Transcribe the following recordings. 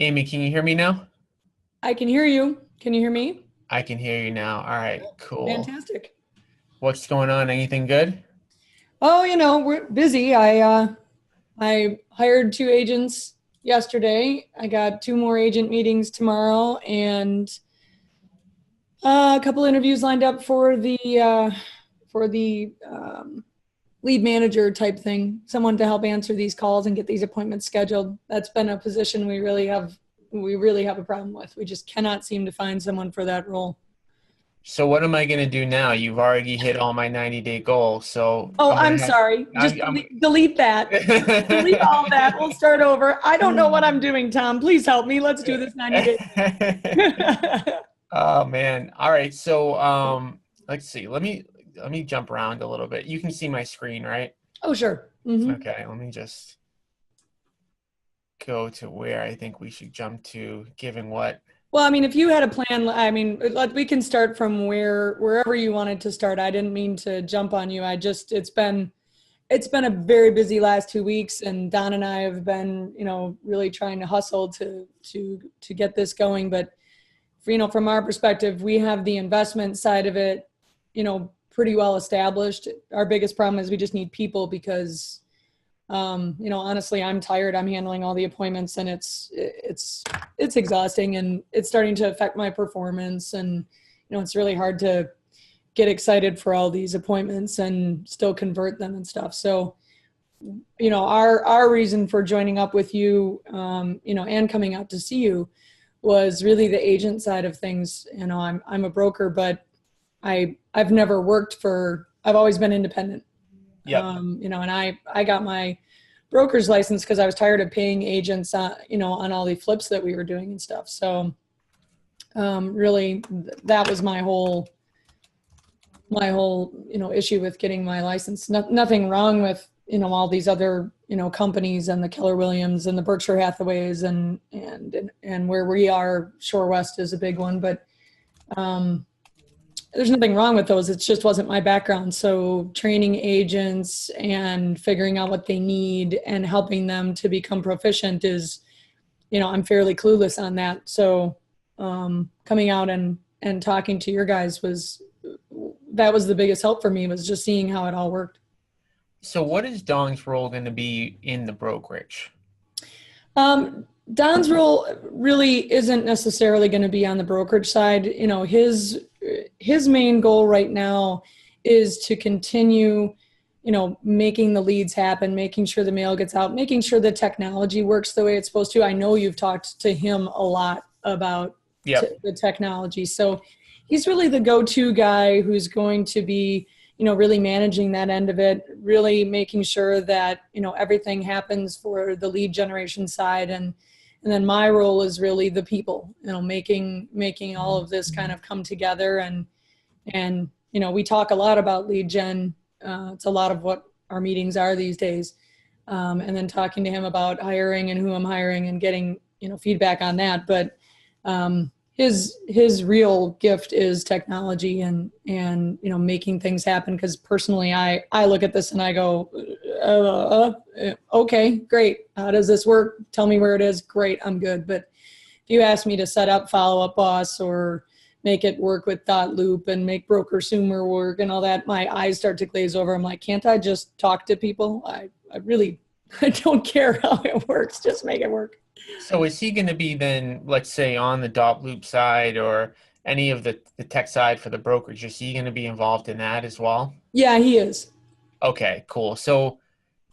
Amy, can you hear me now? I can hear you. Can you hear me? I can hear you now. All right, cool. Fantastic. What's going on? Anything good? Oh, we're busy. I hired two agents yesterday. I got two more agent meetings tomorrow and a couple interviews lined up for the lead manager type thing, someone to help answer these calls and get these appointments scheduled. That's been a position we really have a problem with. We just cannot seem to find someone for that role. So what am I going to do now? You've already hit all my 90-day goals, so Oh, I'm going I'm to have sorry. Just delete that. Delete all that. We'll start over. I don't know what I'm doing, Tom. Please help me. Let's do this 90 days. Oh man. All right. So let's see. Let me jump around a little bit. You can see my screen, right? Oh, sure. Mm-hmm. Okay, let me just go to where I think we should jump to, given what. Well, I mean, if you had a plan, I mean, we can start from wherever you wanted to start. I didn't mean to jump on you. It's been a very busy last 2 weeks, and Don and I have been, really trying to hustle to get this going. But from our perspective, we have the investment side of it, pretty well established. Our biggest problem is we just need people because, honestly, I'm tired. I'm handling all the appointments, and it's exhausting, and it's starting to affect my performance. And it's really hard to get excited for all these appointments and still convert them and stuff. So, our reason for joining up with you, and coming out to see you was really the agent side of things. I'm a broker, but I've never worked I've always been independent. Yep. And I got my broker's license because I was tired of paying agents, on all the flips that we were doing and stuff. So, really that was my whole, issue with getting my license. Nothing wrong with, all these other, companies and the Keller Williams and the Berkshire Hathaways and where we are, Shore West is a big one, but, there's nothing wrong with those. It just wasn't my background. So training agents and figuring out what they need and helping them to become proficient is, I'm fairly clueless on that. So coming out and talking to your guys that was the biggest help for me, was just seeing how it all worked. So what is Dong's role going to be in the brokerage? Don's role really isn't necessarily going to be on the brokerage side. His main goal right now is to continue, making the leads happen, making sure the mail gets out, making sure the technology works the way it's supposed to. I know you've talked to him a lot about the technology. So he's really the go-to guy who's going to be, really managing that end of it, really making sure that, everything happens for the lead generation side. And then my role is really the people, making all of this kind of come together. And we talk a lot about lead gen. It's a lot of what our meetings are these days. And then talking to him about hiring and who I'm hiring and getting, feedback on that. But his real gift is technology and making things happen. Because personally, I look at this and I go, okay, great. How does this work? Tell me where it is. Great, I'm good. But if you ask me to set up Follow-Up Boss or make it work with Dot Loop and make Broker Sumer work and all that, my eyes start to glaze over. I'm like, can't I just talk to people? I really I don't care how it works. Just make it work. So is he going to be then, let's say, on the dot loop side or any of the tech side for the brokerage? Is he going to be involved in that as well? Yeah, he is. Okay, cool. So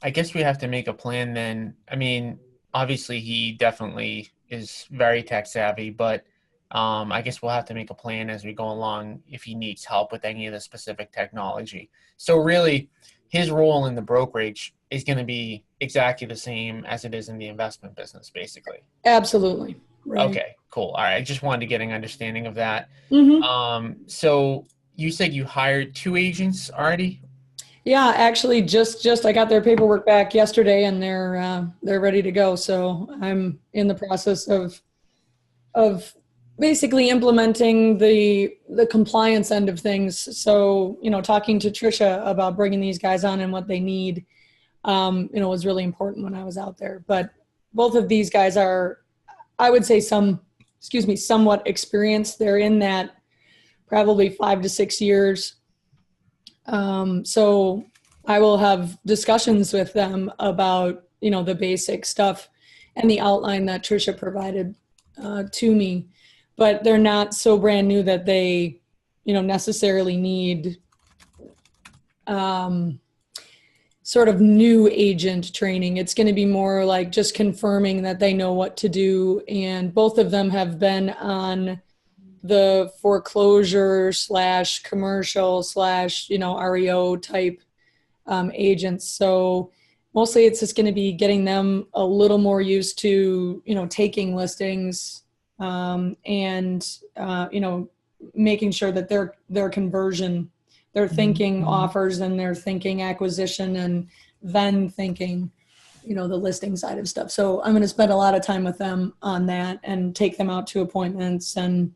I guess we have to make a plan then. I mean, obviously he definitely is very tech savvy, but I guess we'll have to make a plan as we go along if he needs help with any of the specific technology. So really, his role in the brokerage is going to be exactly the same as it is in the investment business, basically. Absolutely. Right. Okay, cool. All right. I just wanted to get an understanding of that. Mm-hmm. So you said you hired two agents already? Yeah, actually, just I got their paperwork back yesterday, and they're ready to go. So I'm in the process of basically implementing the compliance end of things. So talking to Trisha about bringing these guys on and what they need, was really important when I was out there. But both of these guys are I would say somewhat experienced. They're in that probably 5 to 6 years. So I will have discussions with them about, the basic stuff and the outline that Tricia provided to me, but they're not so brand new that they, necessarily need sort of new agent training. It's going to be more like just confirming that they know what to do. And both of them have been on the foreclosure / commercial / REO type agents. So mostly it's just going to be getting them a little more used to, taking listings and making sure that their conversion, they're thinking offers and they're thinking acquisition and then thinking, the listing side of stuff. So I'm going to spend a lot of time with them on that and take them out to appointments. And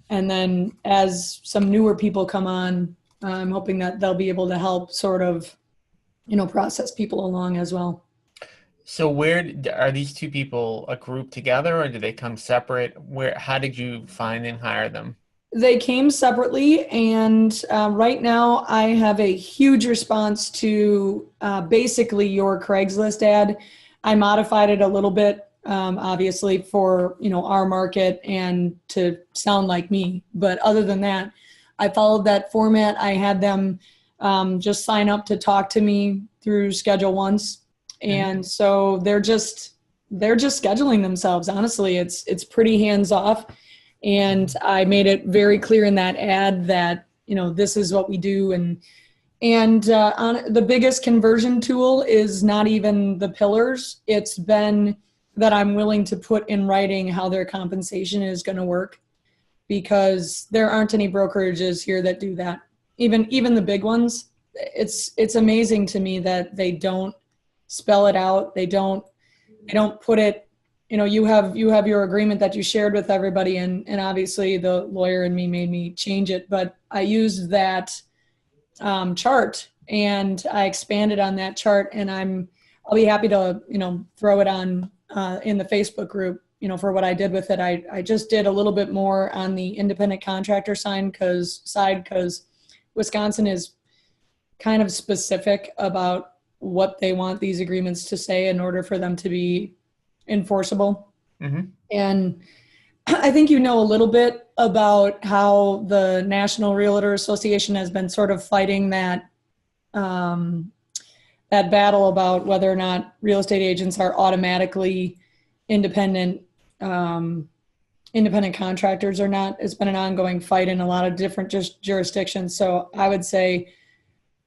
then as some newer people come on, I'm hoping that they'll be able to help sort of, process people along as well. So where are these two people a group together, or do they come separate? How did you find and hire them? They came separately, and right now I have a huge response to basically your Craigslist ad. I modified it a little bit, obviously for our market and to sound like me. But other than that, I followed that format. I had them just sign up to talk to me through Schedule Once, and so they're just scheduling themselves. Honestly, it's pretty hands off. And I made it very clear in that ad that, this is what we do. And on the biggest conversion tool is not even the pillars. It's been that I'm willing to put in writing how their compensation is going to work, because there aren't any brokerages here that do that. Even the big ones. It's amazing to me that they don't spell it out. They don't put it. You have your agreement that you shared with everybody, and obviously the lawyer and me made me change it, but I used that chart and I expanded on that chart, and I'll be happy to throw it on in the Facebook group for what I did with it. I just did a little bit more on the independent contractor side because Wisconsin is kind of specific about what they want these agreements to say in order for them to be enforceable. And I think a little bit about how the National Realtor Association has been sort of fighting that battle about whether or not real estate agents are automatically independent contractors or not. It's been an ongoing fight in a lot of different jurisdictions. So I would say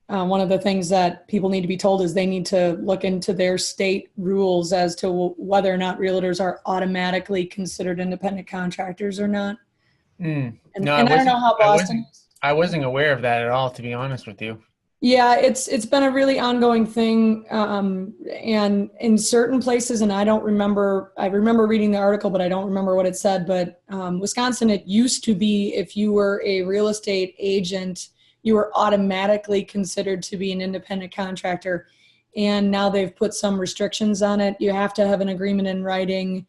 one of the things that people need to be told is they need to look into their state rules as to whether or not realtors are automatically considered independent contractors or not. I don't know how Boston is. I wasn't aware of that at all, to be honest with you. Yeah, it's been a really ongoing thing, and in certain places, and I remember reading the article, but I don't remember what it said. But Wisconsin, it used to be if you were a real estate agent, you were automatically considered to be an independent contractor. And now they've put some restrictions on it. You have to have an agreement in writing,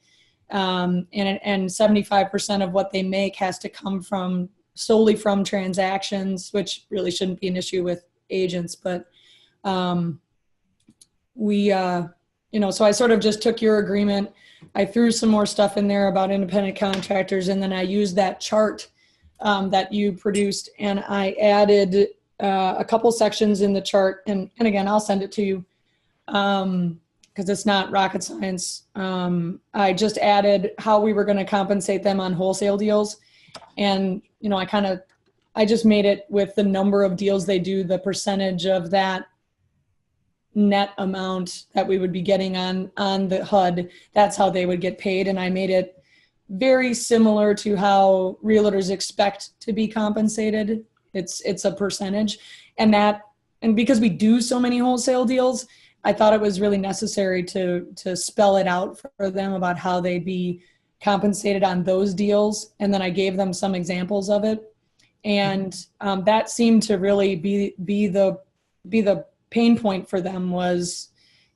and 75% of what they make has to come solely from transactions, which really shouldn't be an issue with agents. But so I sort of just took your agreement. I threw some more stuff in there about independent contractors, and then I used that chart that you produced, and I added a couple sections in the chart, and again, I'll send it to you because it's not rocket science. I just added how we were going to compensate them on wholesale deals, and I just made it with the number of deals they do, the percentage of that net amount that we would be getting on the HUD. That's how they would get paid, and I made it very similar to how realtors expect to be compensated. It's a percentage, and because we do so many wholesale deals, I thought it was really necessary to spell it out for them about how they'd be compensated on those deals. And then I gave them some examples of it, and that seemed to really be the pain point for them. Was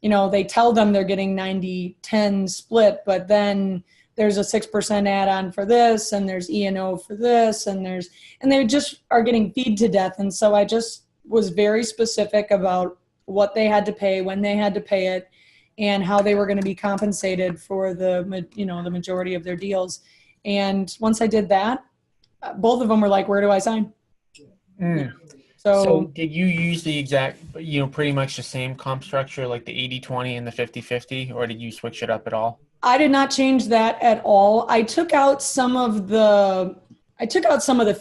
they tell them they're getting 90-10 split, but then there's a 6% add-on for this, and there's E&O for this, and they just are getting feed to death. And so I just was very specific about what they had to pay, when they had to pay it, and how they were going to be compensated for the majority of their deals. And once I did that, both of them were like, where do I sign? Mm. So did you use the exact, pretty much the same comp structure, like the 80-20 and the 50-50, or did you switch it up at all? I did not change that at all. I took out some of the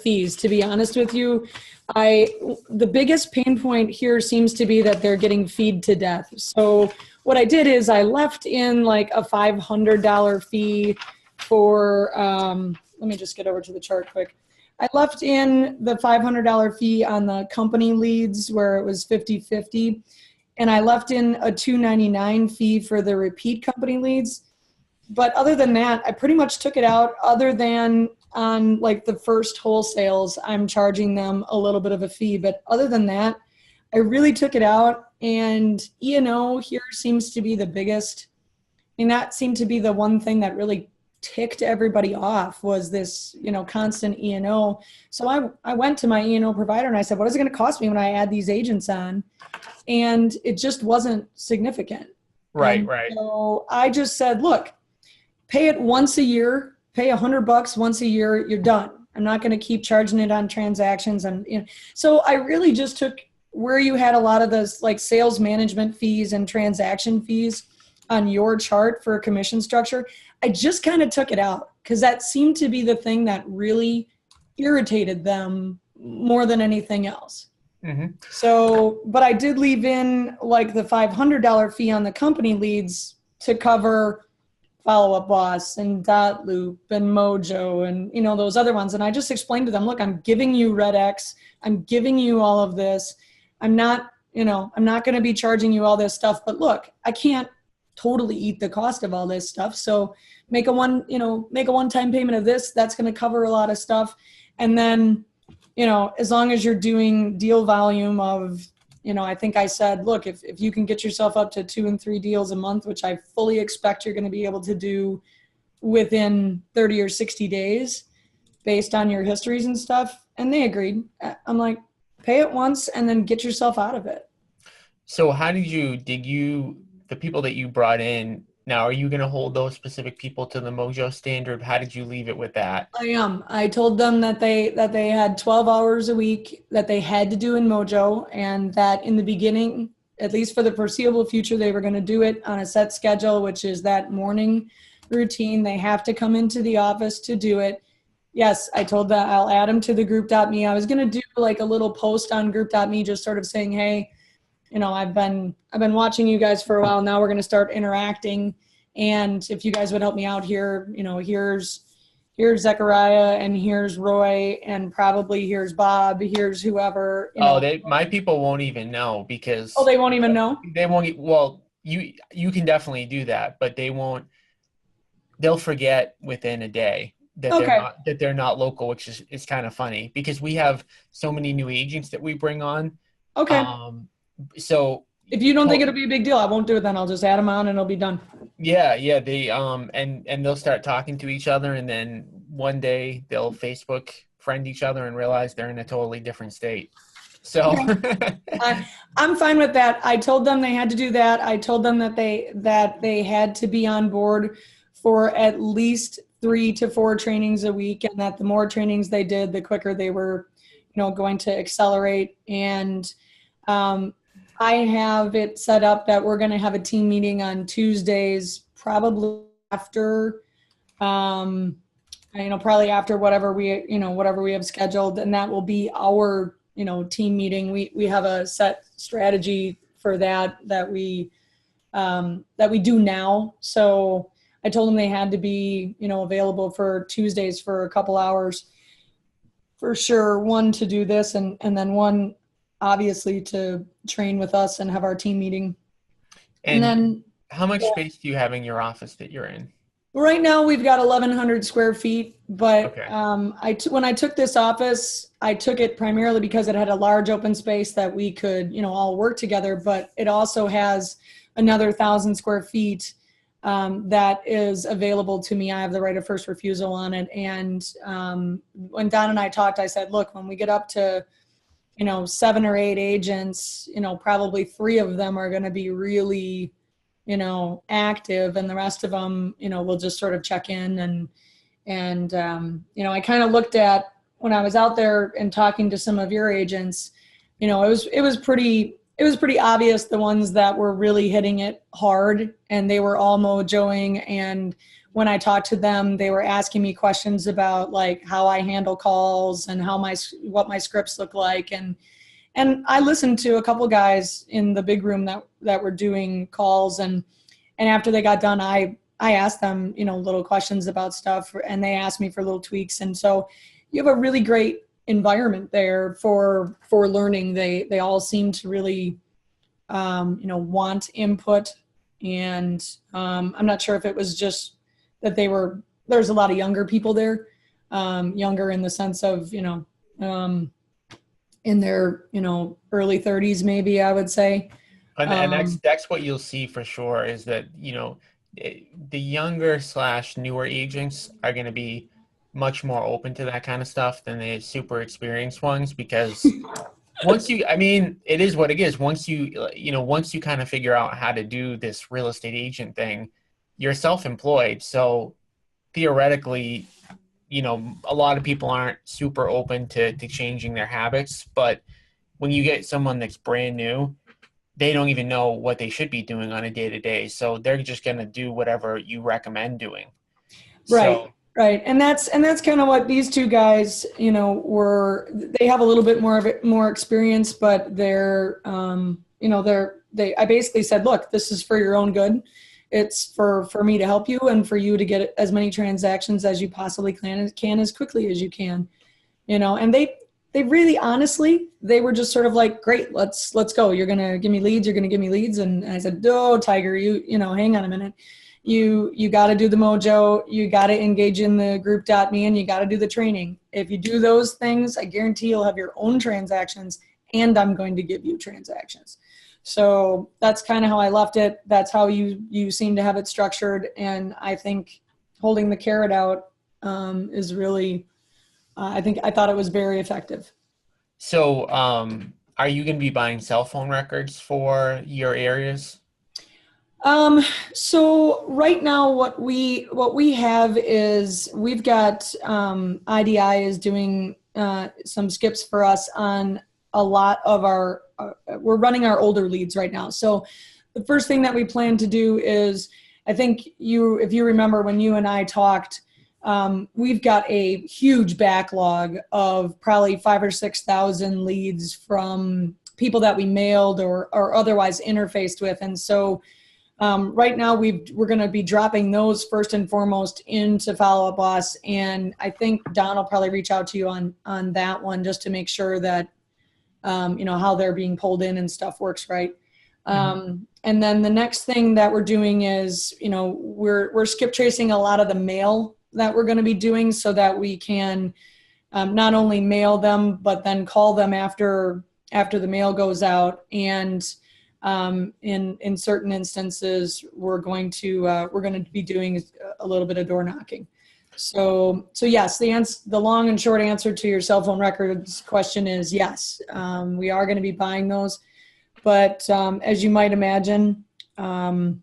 fees, to be honest with you. The biggest pain point here seems to be that they're getting feed to death. So what I did is I left in like a $500 fee for, let me just get over to the chart quick. I left in the $500 fee on the company leads where it was 50-50. And I left in a $299 fee for the repeat company leads. But other than that, I pretty much took it out, other than on like the first wholesales, I'm charging them a little bit of a fee. But other than that, I really took it out. And E&O here seems to be the biggest. And that seemed to be the one thing that really ticked everybody off, was this, constant E&O. So I went to my E&O provider and I said, what is it going to cost me when I add these agents on? And it just wasn't significant. Right. So I just said, look, pay it once a year, pay $100 once a year, you're done. I'm not going to keep charging it on transactions. So I really just took where you had a lot of those like sales management fees and transaction fees on your chart for a commission structure. I just kind of took it out because that seemed to be the thing that really irritated them more than anything else. Mm-hmm. So, but I did leave in like the $500 fee on the company leads to cover Follow Up Boss and Dot Loop and Mojo and, those other ones. And I just explained to them, look, I'm giving you Red X. I'm giving you all of this. I'm not going to be charging you all this stuff, but look, I can't totally eat the cost of all this stuff. So make a one-time payment of this. That's going to cover a lot of stuff. And then, as long as you're doing deal volume of, I think I said, look, if you can get yourself up to 2 and 3 deals a month, which I fully expect you're going to be able to do within 30 or 60 days based on your histories and stuff. And they agreed. I'm like, pay it once and then get yourself out of it. So how did you the people that you brought in, now are you going to hold those specific people to the Mojo standard? How did you leave it with that? I am. I told them that they had 12 hours a week that they had to do in Mojo, and that in the beginning, at least for the foreseeable future, they were going to do it on a set schedule, which is that morning routine. They have to come into the office to do it. Yes, I told that I'll add them to the group.me. I was going to do like a little post on group.me just sort of saying, hey, I've been watching you guys for a while. Now we're going to start interacting. And if you guys would help me out here, here's Zechariah and here's Roy and probably here's Bob, here's whoever. My people won't even know because. Oh, they won't even know? They won't. Well, you can definitely do that, but they won't. They'll forget within a day that they're not local, which is kind of funny because we have so many new agents that we bring on. Okay. So if you don't think it'll be a big deal, I won't do it then. I'll just add them on and it'll be done. Yeah. They, and they'll start talking to each other, and then one day they'll Facebook friend each other and realize they're in a totally different state. So I'm fine with that. I told them they had to do that. I told them that they had to be on board for at least 3 to 4 trainings a week, and that the more trainings they did, the quicker they were, going to accelerate. And, I have it set up that we're going to have a team meeting on Tuesdays, probably after, probably after whatever we have scheduled. And that will be our, team meeting. We have a set strategy for that we do now. So I told them they had to be, available for Tuesdays for a couple hours for sure. One to do this and then one, obviously, to train with us and have our team meeting. And then how much space do you have in your office that you're in? Right now we've got 1,100 square feet, but okay. When I took this office, I took it primarily because it had a large open space that we could, all work together, but it also has another 1,000 square feet that is available to me. I have the right of first refusal on it. And when Don and I talked, I said, look, when we get up to, 7 or 8 agents, probably 3 of them are going to be really, active, and the rest of them, we'll just sort of check in. And I kind of looked at, when I was out there and talking to some of your agents, it was pretty obvious the ones that were really hitting it hard, and they were all mojoing. And when I talked to them, they were asking me questions about like how I handle calls and what my scripts look like. And I listened to a couple guys in the big room that were doing calls. And after they got done, I asked them, little questions about stuff, and they asked me for little tweaks. And so you have a really great environment there for learning. They all seem to really, want input. And I'm not sure if it was just that there's a lot of younger people there, younger in the sense of, in their, early 30s, maybe, I would say. And that's what you'll see for sure, is that, the younger / newer agents are going to be much more open to that kind of stuff than the super experienced ones, because it is what it is. Once you kind of figure out how to do this real estate agent thing, you're self-employed. So theoretically, a lot of people aren't super open to changing their habits, but when you get someone that's brand new, they don't even know what they should be doing on a day-to-day. So they're just going to do whatever you recommend doing. Right. So, right. And that's kind of what these 2 guys, they have a little bit more experience, but I basically said, look, this is for your own good. It's for me to help you and for you to get as many transactions as you possibly can as quickly as you can, and they really, honestly, they were just sort of like, great, let's go. You're going to give me leads. You're going to give me leads. And I said, oh, Tiger, hang on a minute. You got to do the mojo. You got to engage in the group.me, and you got to do the training. If you do those things, I guarantee you'll have your own transactions, and I'm going to give you transactions. So that's kind of how I left it. That's how you seem to have it structured. And I think holding the carrot out is really, I thought it was very effective. So are you going to be buying cell phone records for your areas? So right now what we have is we've got IDI is doing some skips for us on a lot of we're running our older leads right now. So the first thing that we plan to do is, I think if you remember when you and I talked, we've got a huge backlog of probably 5,000 or 6,000 leads from people that we mailed or otherwise interfaced with. And so right now we're going to be dropping those first and foremost into Follow Up Boss. And I think Don will probably reach out to you on that one, just to make sure that, how they're being pulled in and stuff works right. And then the next thing that we're doing is, we're skip tracing a lot of the mail that we're going to be doing, so that we can not only mail them, but then call them after the mail goes out. And in certain instances, we're going to be doing a little bit of door knocking. So yes, the long and short answer to your cell phone records question is yes. We are going to be buying those, but as you might imagine, I'm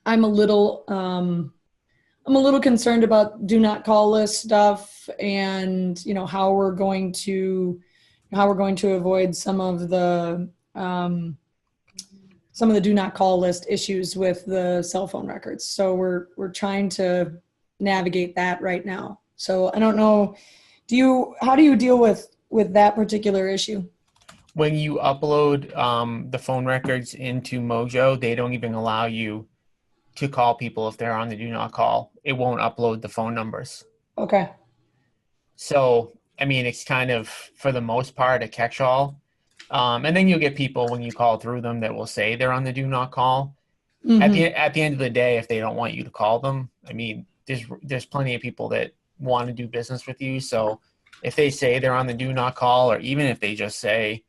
a little concerned about do not call list stuff, and how we're going to avoid some of the do not call list issues with the cell phone records. So we're trying to navigate that right now. So I don't know, how do you deal with that particular issue? When you upload the phone records into Mojo, they don't even allow you to call people if they're on the do not call. It won't upload the phone numbers. Okay. So, it's kind of, for the most part, a catch-all. And then you'll get people, when you call through them, that will say they're on the do not call. Mm-hmm. At the end of the day, if they don't want you to call them, there's plenty of people that want to do business with you. So if they say they're on the do not call, or even if they just say,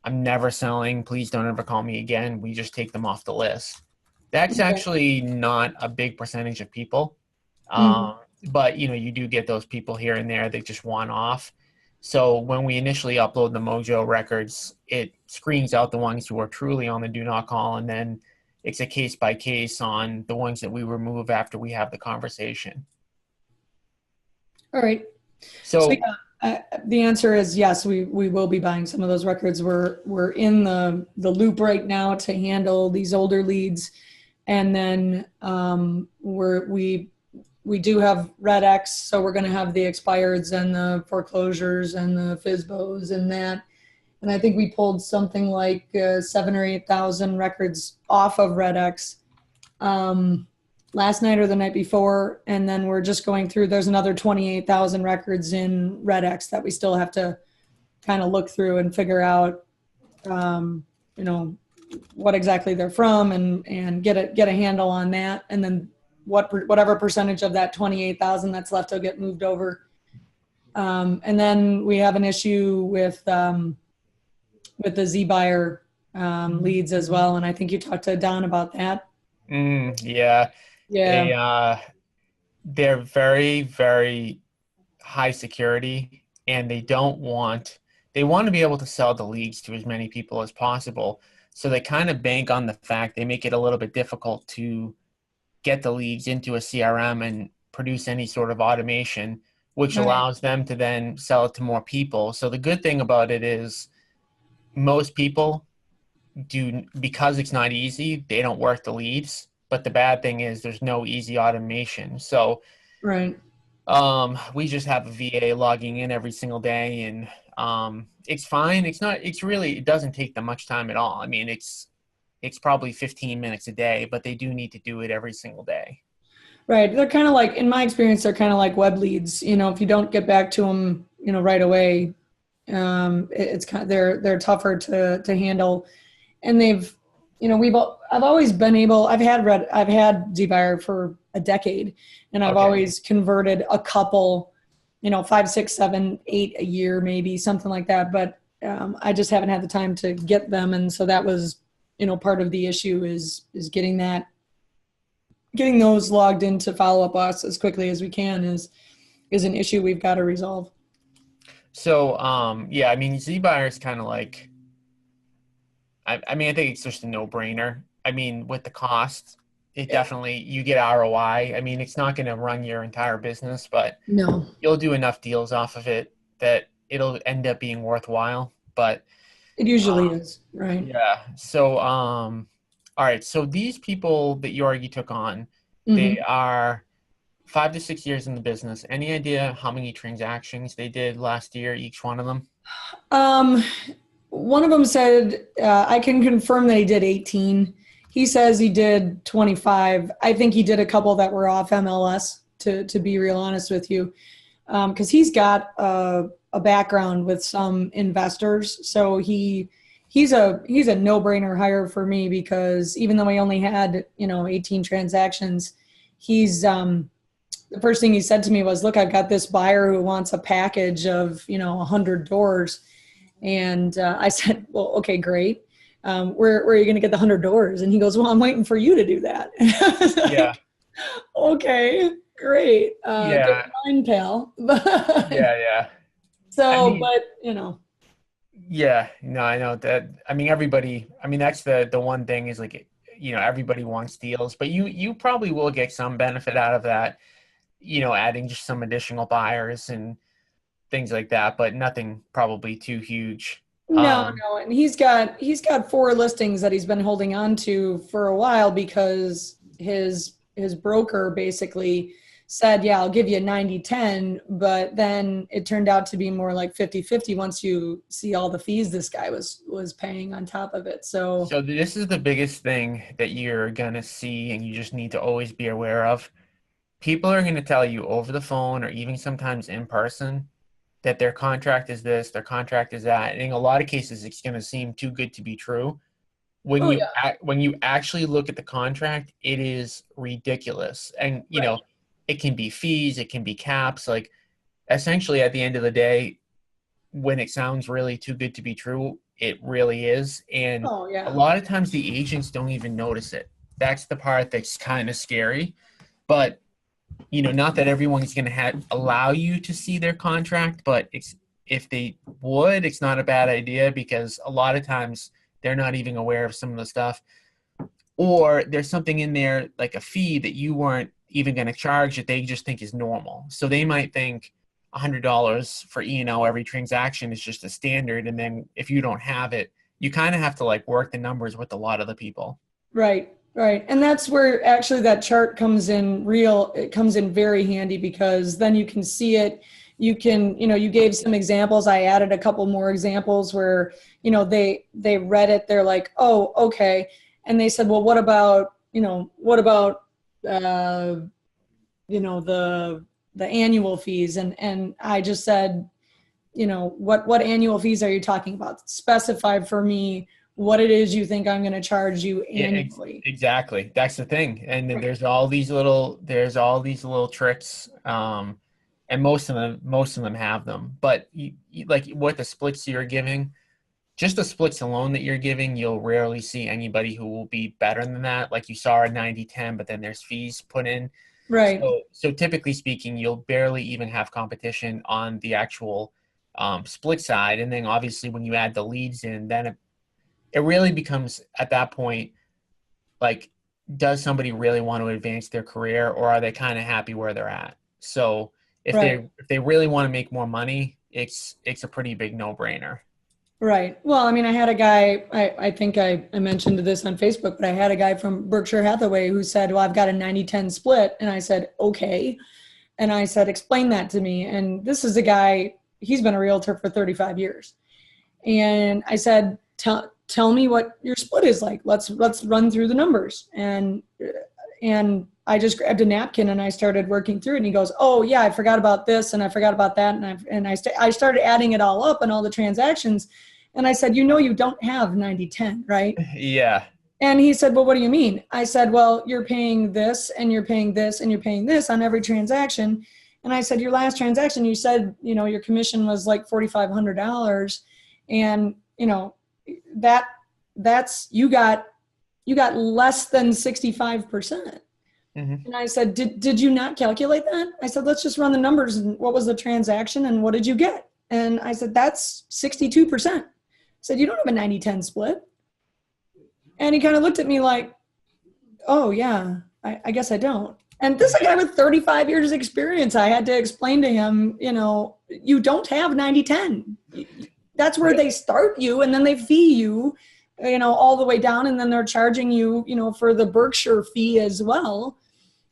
I'm never selling, please don't ever call me again, we just take them off the list. That's Okay. actually not a big percentage of people. Mhm. But you do get those people here and there that just want off. So when we initially upload the Mojo records, it screens out the ones who are truly on the do not call, and then it's a case by case on the ones that we remove after we have the conversation. All right. So So yeah, the answer is yes. We will be buying some of those records. We're in the loop right now to handle these older leads, and then we do have Red X, so we're going to have the expireds and the foreclosures and the FISBOs and that. And I think we pulled something like 7 or 8 thousand records off of Red X um, last night or the night before, and then we're just going through. There's another 28,000 records in Red X that we still have to kind of look through and figure out, um, you know, what exactly they're from, and get a handle on that, and then whatever percentage of that 28,000 that's left will get moved over. And then we have an issue with the Z buyer leads as well, and I think you talked to Don about that. yeah, Yeah. they they're very, very high security, and they want to be able to sell the leads to as many people as possible. So they kind of bank on the fact they make it a little bit difficult to get the leads into a CRM and produce any sort of automation, which Right. allows them to then sell it to more people. So the good thing about it is most people do, because it's not easy, they don't work the leads. But the bad thing is there's no easy automation. So Right. we just have a VA logging in every single day, and it's fine. It doesn't take them much time at all. I mean, it's probably 15 minutes a day, but they do need to do it every single day. Right. They're kind of like, in my experience, they're kind of like web leads. If you don't get back to them, right away, it's kind of, they're tougher to handle. And I've always been able. I've had ZBuyer for a decade, and I've Okay. always converted a couple, 5, 6, 7, 8 a year, maybe something like that. But I just haven't had the time to get them, and so that was, part of the issue is getting those logged into Follow Up Boss as quickly as we can is an issue we've got to resolve. So, yeah, I mean, Z-Buyer is kind of like, I mean, I think it's just a no-brainer. I mean, with the cost, it Yeah. definitely, you get ROI. I mean, it's not going to run your entire business, but No, you'll do enough deals off of it that it'll end up being worthwhile. But it usually is, right? yeah. So, all right. So these people that you already took on, they Hmm. are 5 to 6 years in the business. Any idea how many transactions they did last year, each one of them? Um, One of them said, I can confirm that he did 18. He says he did 25. I think he did a couple that were off MLS, to be real honest with you, because he's got a background with some investors. So he's a no-brainer hire for me, because even though he only had 18 transactions, he's the first thing he said to me was, "Look, I've got this buyer who wants a package of 100 doors." And I said, "Well, okay, great. Where are you going to get the 100 doors?" And he goes, "Well, I'm waiting for you to do that." I was Yeah. like, "Okay, great. Good Yeah. mind, pal." But Yeah. Yeah. I so, mean, but yeah, no, I know that. I mean, everybody, I mean, that's the one thing is like, everybody wants deals, but you probably will get some benefit out of that, adding just some additional buyers and things like that, but nothing probably too huge. no, Um, no, and he's got 4 listings that he's been holding on to for a while, because his broker basically said, "Yeah, I'll give you 90-10," but then it turned out to be more like 50-50 once you see all the fees this guy was paying on top of it. So, so this is the biggest thing that you're gonna see, and you just need to always be aware of. People are gonna tell you over the phone or even sometimes in person that their contract is this, their contract is that. And in a lot of cases, it's going to seem too good to be true. oh yeah, When you actually look at the contract, it is ridiculous. And right. it can be fees, it can be caps. Like essentially, at the end of the day, when it sounds really too good to be true, it really is. And Oh a yeah. lot of times, the agents don't even notice it. that's the part that's kind of scary. But, not that everyone's going to allow you to see their contract, but if they would, it's not a bad idea, because a lot of times they're not even aware of some of the stuff, or there's something in there like a fee that you weren't even going to charge that they just think is normal. So they might think $100 for E&O every transaction is just a standard. And then if you don't have it, you kind of have to like work the numbers with a lot of the people. Right, right. And that's where actually that chart comes in it comes in very handy, because then you can see it. You can, you gave some examples. I added a couple more examples where, they read it. They're like, oh, okay. And they said, well, what about, the annual fees? And I just said, what annual fees are you talking about? Specify for me what it is you think I'm going to charge you annually. Yeah, exactly. That's the thing. And then there's all these little tricks. And most of them have them, but like what the splits you're giving, just the splits alone that you're giving, you'll rarely see anybody who will be better than that. Like you saw a 90-10, but then there's fees put in. Right. So typically speaking, you'll barely even have competition on the actual split side. And then obviously when you add the leads in, then it really becomes at that point, like, does somebody really want to advance their career, or are they kind of happy where they're at? So if they really want to make more money, it's a pretty big no-brainer. Right. Well, I mean, I had a guy, I think I mentioned this on Facebook, but I had a guy from Berkshire Hathaway who said, well, I've got a 90-10 split. And I said, okay. And I said, explain that to me. And this is a guy, he's been a realtor for 35 years. And I said, tell me what your split is like. Let's run through the numbers. And I just grabbed a napkin and I started working through it. And he goes, oh yeah, I forgot about this and I forgot about that. And I started adding it all up and all the transactions. And I said, you don't have 90-10, right? Yeah. And he said, well, what do you mean? I said, well, you're paying this and you're paying this and you're paying this on every transaction. And I said, your last transaction, you said, your commission was like $4,500. And, that's, you got less than 65%. Mm-hmm. And I said, did you not calculate that? I said, let's just run the numbers. And what was the transaction and what did you get? And I said, that's 62%. I said, you don't have a 90-10 split. And he kind of looked at me like, oh yeah, I guess I don't. And this is a guy with 35 years experience. I had to explain to him, you don't have 90-10. That's where they start you, and then they fee you, all the way down, and then they're charging you, for the Berkshire fee as well.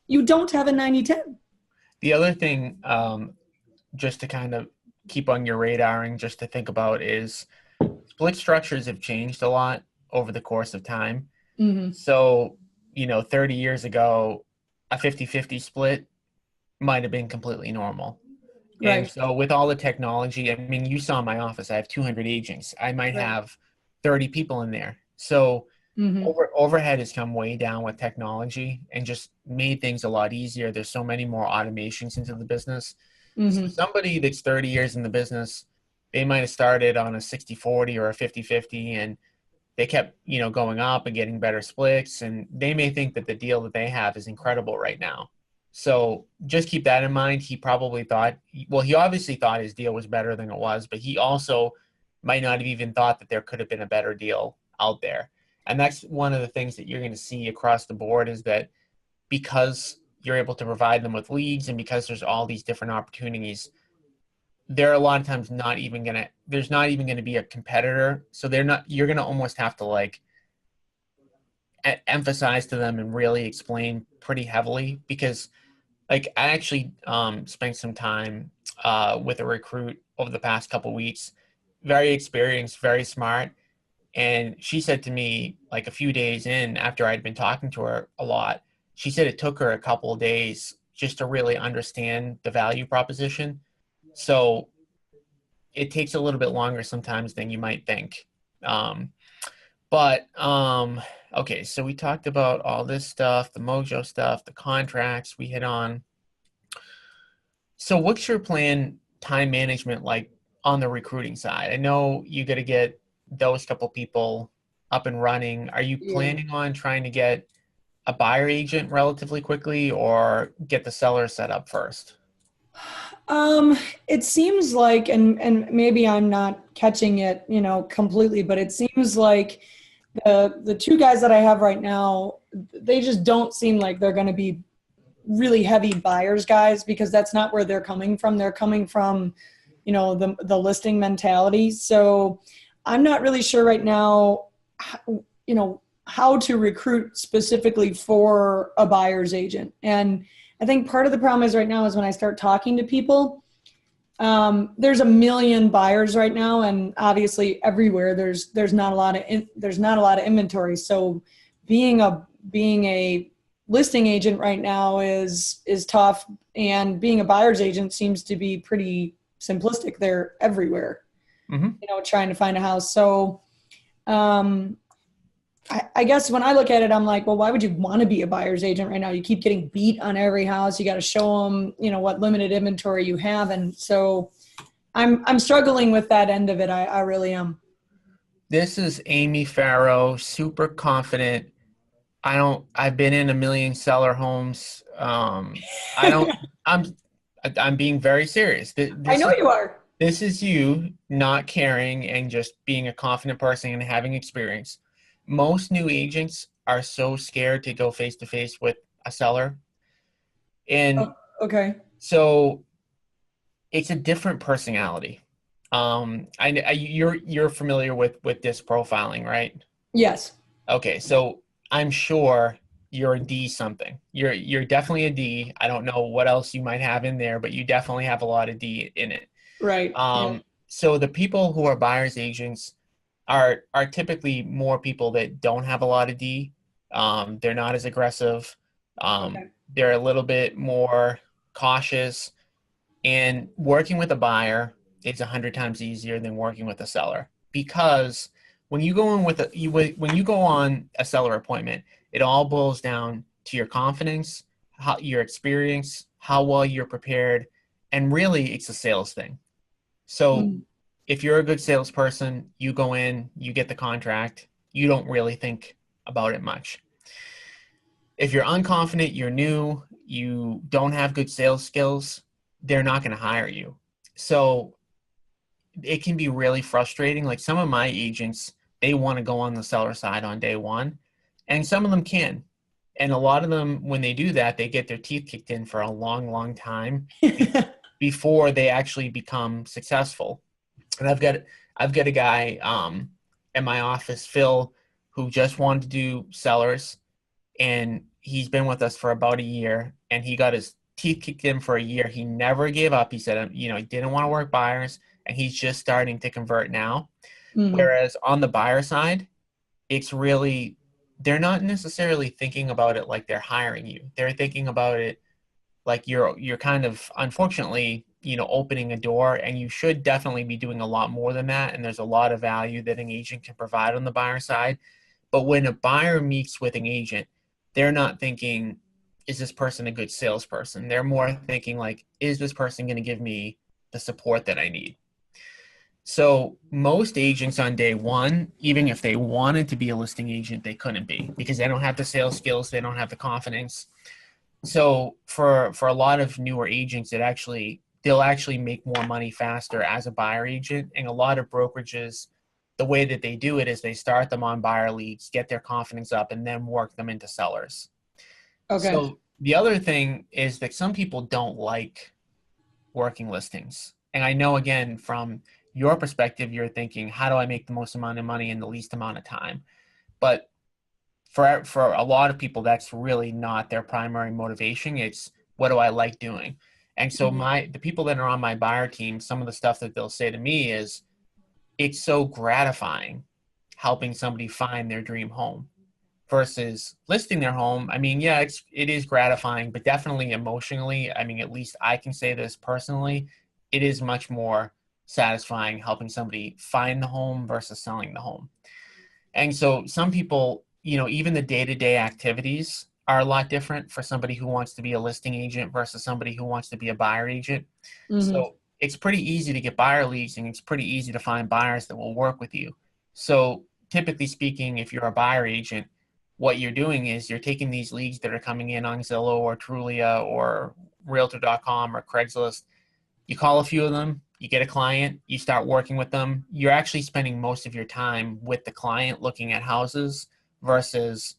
You don't have a 90-10. The other thing, just to kind of keep on your radar and just to think about, is split structures have changed a lot over the course of time. Mm-hmm. So, 30 years ago, a 50-50 split might have been completely normal. Right. And so with all the technology, I mean, you saw my office, I have 200 agents. I might have 30 people in there. So overhead has come way down with technology and just made things a lot easier. There's so many more automations into the business. Mm-hmm. So somebody that's 30 years in the business, they might have started on a 60-40 or a 50-50, and they kept, going up and getting better splits. And they may think that the deal that they have is incredible right now. So just keep that in mind. He probably thought, well, he obviously thought his deal was better than it was, but he also might not have even thought that there could have been a better deal out there. And that's one of the things that you're going to see across the board, is that because you're able to provide them with leads and because there's all these different opportunities, they're a lot of times there's not even going to be a competitor. So you're going to almost have to emphasize to them and really explain pretty heavily, because I actually spent some time with a recruit over the past couple of weeks, very experienced, very smart. And she said to me, a few days in, after I'd been talking to her a lot, she said it took her a couple of days just to really understand the value proposition. So it takes a little bit longer sometimes than you might think. Okay, so we talked about all this stuff, the Mojo stuff, the contracts we hit on. So what's your plan, time management, like on the recruiting side? I know you got to get those couple people up and running. Are you planning on trying to get a buyer agent relatively quickly or get the seller set up first? It seems like, and maybe I'm not catching it, completely, but it seems like the two guys that I have right now, they just don't seem like they're going to be really heavy buyers guys, because that's not where they're coming from. They're coming from, the listing mentality. So I'm not really sure right now, how to recruit specifically for a buyer's agent. And I think part of the problem is right now is when I start talking to people, there's a million buyers right now, and obviously everywhere there's not a lot of inventory. So being a listing agent right now is tough, and being a buyer's agent seems to be pretty simplistic. They're everywhere, Mm-hmm. trying to find a house. So I guess when I look at it, I'm like, well, why would you want to be a buyer's agent right now? You keep getting beat on every house. You got to show them, what limited inventory you have. And so I'm struggling with that end of it. I really am. This is Amy Farrow, super confident. I've been in a million seller homes. I don't, I'm, I'm being very serious. I know you are. This is you not caring and just being a confident person and having experience. Most new agents are so scared to go face to face with a seller. And Oh, okay. so it's a different personality. You're familiar with disc profiling, right? Yes. Okay, so I'm sure you're a D something. You're definitely a D. I don't know what else you might have in there, but you definitely have a lot of D in it. Right. Yeah. So the people who are buyers agents are typically more people that don't have a lot of D. They're not as aggressive. Okay. They're a little bit more cautious. And working with a buyer is 100 times easier than working with a seller, because when you go in with when you go on a seller appointment, it all boils down to your confidence, your experience, how well you're prepared, and really it's a sales thing. So Mm. if you're a good salesperson, you go in, you get the contract, you don't really think about it much. If you're unconfident, you're new, you don't have good sales skills, they're not going to hire you. So it can be really frustrating. Like some of my agents, they want to go on the seller side on day one, and some of them can. And a lot of them, when they do that, they get their teeth kicked in for a long, long time before they actually become successful. And I've got a guy in my office, Phil, who just wanted to do sellers, and he's been with us for about a year, and he got his teeth kicked in for a year. He never gave up. He said, he didn't want to work buyers, and he's just starting to convert now. Mhm. Whereas on the buyer side, it's really, they're not necessarily thinking about it like they're hiring you. They're thinking about it like you're kind of, unfortunately, opening a door, and you should definitely be doing a lot more than that. And there's a lot of value that an agent can provide on the buyer side. But when a buyer meets with an agent, they're not thinking, is this person a good salesperson? They're more thinking like, is this person going to give me the support that I need? So most agents on day one, even if they wanted to be a listing agent, they couldn't be, because they don't have the sales skills, they don't have the confidence. So for a lot of newer agents, they'll actually make more money faster as a buyer agent. And a lot of brokerages, the way that they do it is they start them on buyer leads, get their confidence up, and then work them into sellers. Okay. So the other thing is that some people don't like working listings. And I know, again, from your perspective, you're thinking, how do I make the most amount of money in the least amount of time? But for a lot of people, that's really not their primary motivation. It's, what do I like doing? And so Mhm. the people that are on my buyer team, some of the stuff that they'll say to me is, it's so gratifying helping somebody find their dream home versus listing their home. I mean, yeah, it is gratifying, but definitely emotionally, I mean, at least I can say this personally, it is much more satisfying helping somebody find the home versus selling the home. And so some people, even the day-to-day activities are a lot different for somebody who wants to be a listing agent versus somebody who wants to be a buyer agent. Mhm. So it's pretty easy to get buyer leads, and it's pretty easy to find buyers that will work with you. So typically speaking, if you're a buyer agent, what you're doing is you're taking these leads that are coming in on Zillow or Trulia or Realtor.com or Craigslist. You call a few of them, you get a client, you start working with them. You're actually spending most of your time with the client looking at houses versus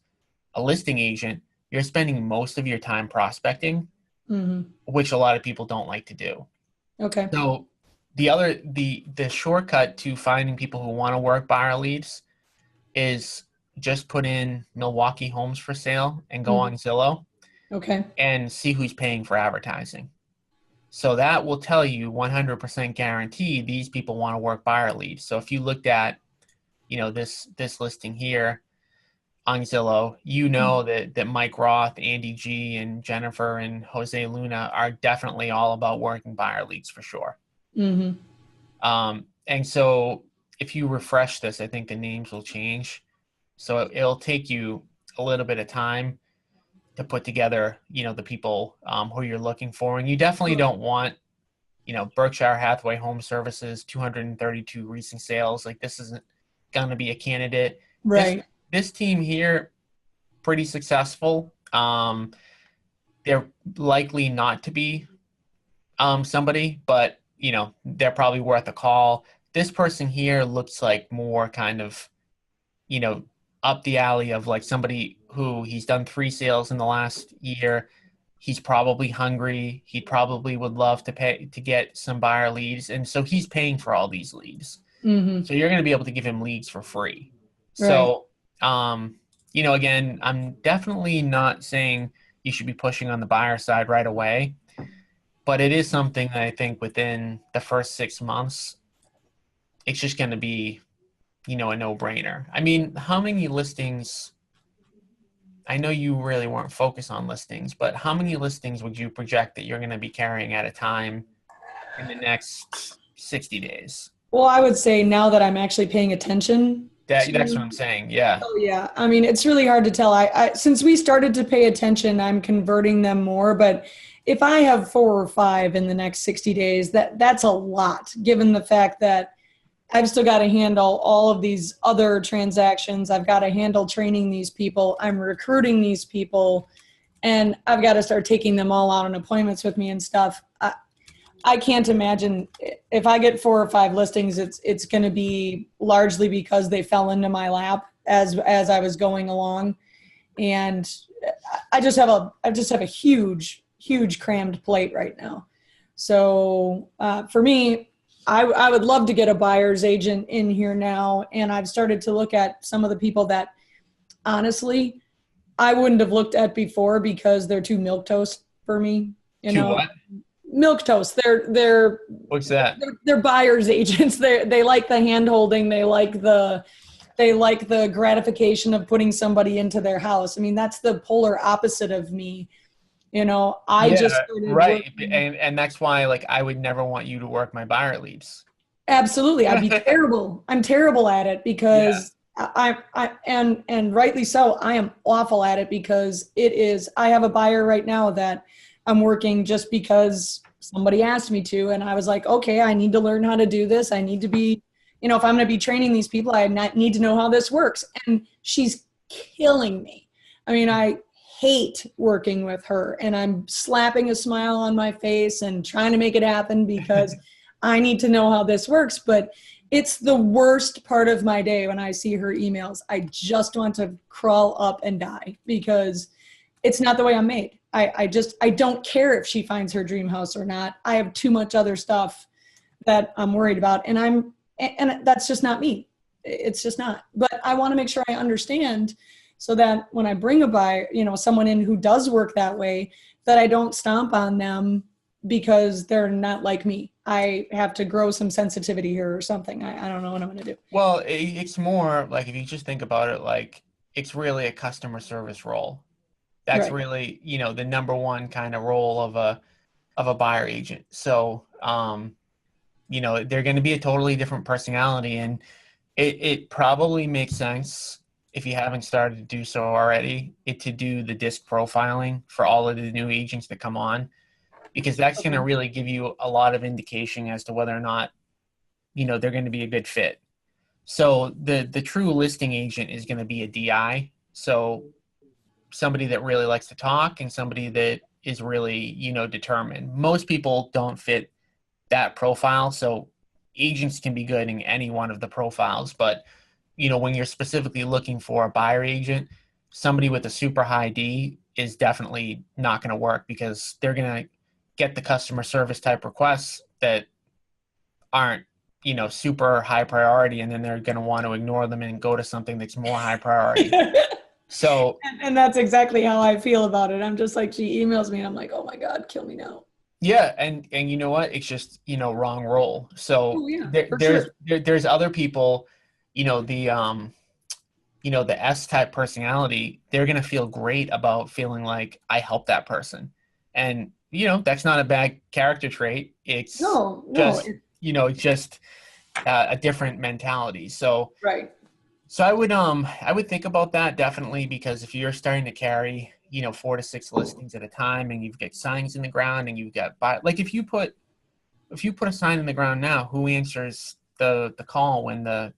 a listing agent. You're spending most of your time prospecting, which a lot of people don't like to do. Okay. So the shortcut to finding people who want to work buyer leads is just put in Milwaukee homes for sale and go on Zillow Okay. and see who's paying for advertising. So that will tell you 100% guarantee these people want to work buyer leads. So if you looked at, this listing here on Zillow, that Mike Roth, Andy G, and Jennifer and Jose Luna are definitely all about working buyer leads for sure. And so if you refresh this, I think the names will change. So it'll take you a little bit of time to put together, the people who you're looking for. And you definitely don't want, Berkshire Hathaway Home Services, 232 recent sales. Like, this isn't going to be a candidate. Right. This team here, pretty successful. They're likely not to be somebody, but, they're probably worth a call. This person here looks like more kind of, up the alley of like somebody who he's done 3 sales in the last year. He's probably hungry. He probably would love to pay to get some buyer leads. And so he's paying for all these leads. So you're going to be able to give him leads for free. So, again, I'm definitely not saying you should be pushing on the buyer side right away, but it is something that I think within the first 6 months, it's just going to be, a no-brainer. I mean, how many listings, I know you really weren't focused on listings, but how many listings would you project that you're going to be carrying at a time in the next 60 days? Well, I would say now that I'm actually paying attention. That's what I'm saying. Yeah. Oh yeah. I mean, it's really hard to tell. I since we started to pay attention, I'm converting them more, but if I have 4 or 5 in the next 60 days, that's a lot, given the fact that I've still got to handle all of these other transactions. I've got to handle training these people. I'm recruiting these people, and I've got to start taking them all out on appointments with me and stuff. I can't imagine if I get 4 or 5 listings, it's going to be largely because they fell into my lap as I was going along. And I just have a huge crammed plate right now. So for me, I would love to get a buyer's agent in here now. And I've started to look at some of the people that honestly I wouldn't have looked at before because they're too milquetoast for me. What? Milquetoast. They're What's that? They're buyer's agents. They like the hand holding. They like the gratification of putting somebody into their house. I mean, that's the polar opposite of me. I just started working. And that's why, like, I would never want you to work my buyer leads. Absolutely. I'd be terrible. I'm terrible at it because and rightly so, I am awful at it because I have a buyer right now that I'm working just because somebody asked me to. And I was like, okay, I need to learn how to do this. I need to be, if I'm going to be training these people, I need to know how this works. And she's killing me. I mean, I hate working with her, and I'm slapping a smile on my face and trying to make it happen because I need to know how this works. But it's the worst part of my day when I see her emails. I just want to crawl up and die because it's not the way I'm made. I don't care if she finds her dream house or not. I have too much other stuff that I'm worried about, and that's just not me. It's just not. But I want to make sure I understand so that when I bring a buyer, someone in who does work that way, that I don't stomp on them because they're not like me. I have to grow some sensitivity here or something. I don't know what I'm going to do. Well, it's more like, if you just think about it, like, it's really a customer service role. That's really, the number one kind of role of a buyer agent. So, they're going to be a totally different personality, and it probably makes sense, if you haven't started to do so already, to do the disc profiling for all of the new agents that come on, because that's going to really give you a lot of indication as to whether or not, they're going to be a good fit. So the true listing agent is going to be a DI. So somebody that really likes to talk and somebody that is really, determined. Most people don't fit that profile. So agents can be good in any one of the profiles, but when you're specifically looking for a buyer agent, somebody with a super high D is definitely not going to work because they're going to get the customer service type requests that aren't, super high priority, and then they're going to want to ignore them and go to something that's more high priority. So, and that's exactly how I feel about it. I'm just like, she emails me and I'm like, oh my God, kill me now. yeah. And you know what? It's just, wrong role. So there's other people, the S type personality, they're going to feel great about feeling like I helped that person. And, that's not a bad character trait. It's it's just a different mentality. So, right. So I would think about that definitely, because if you're starting to carry, 4 to 6 listings at a time and you've got signs in the ground and you've got like if you put a sign in the ground now, who answers the call when the,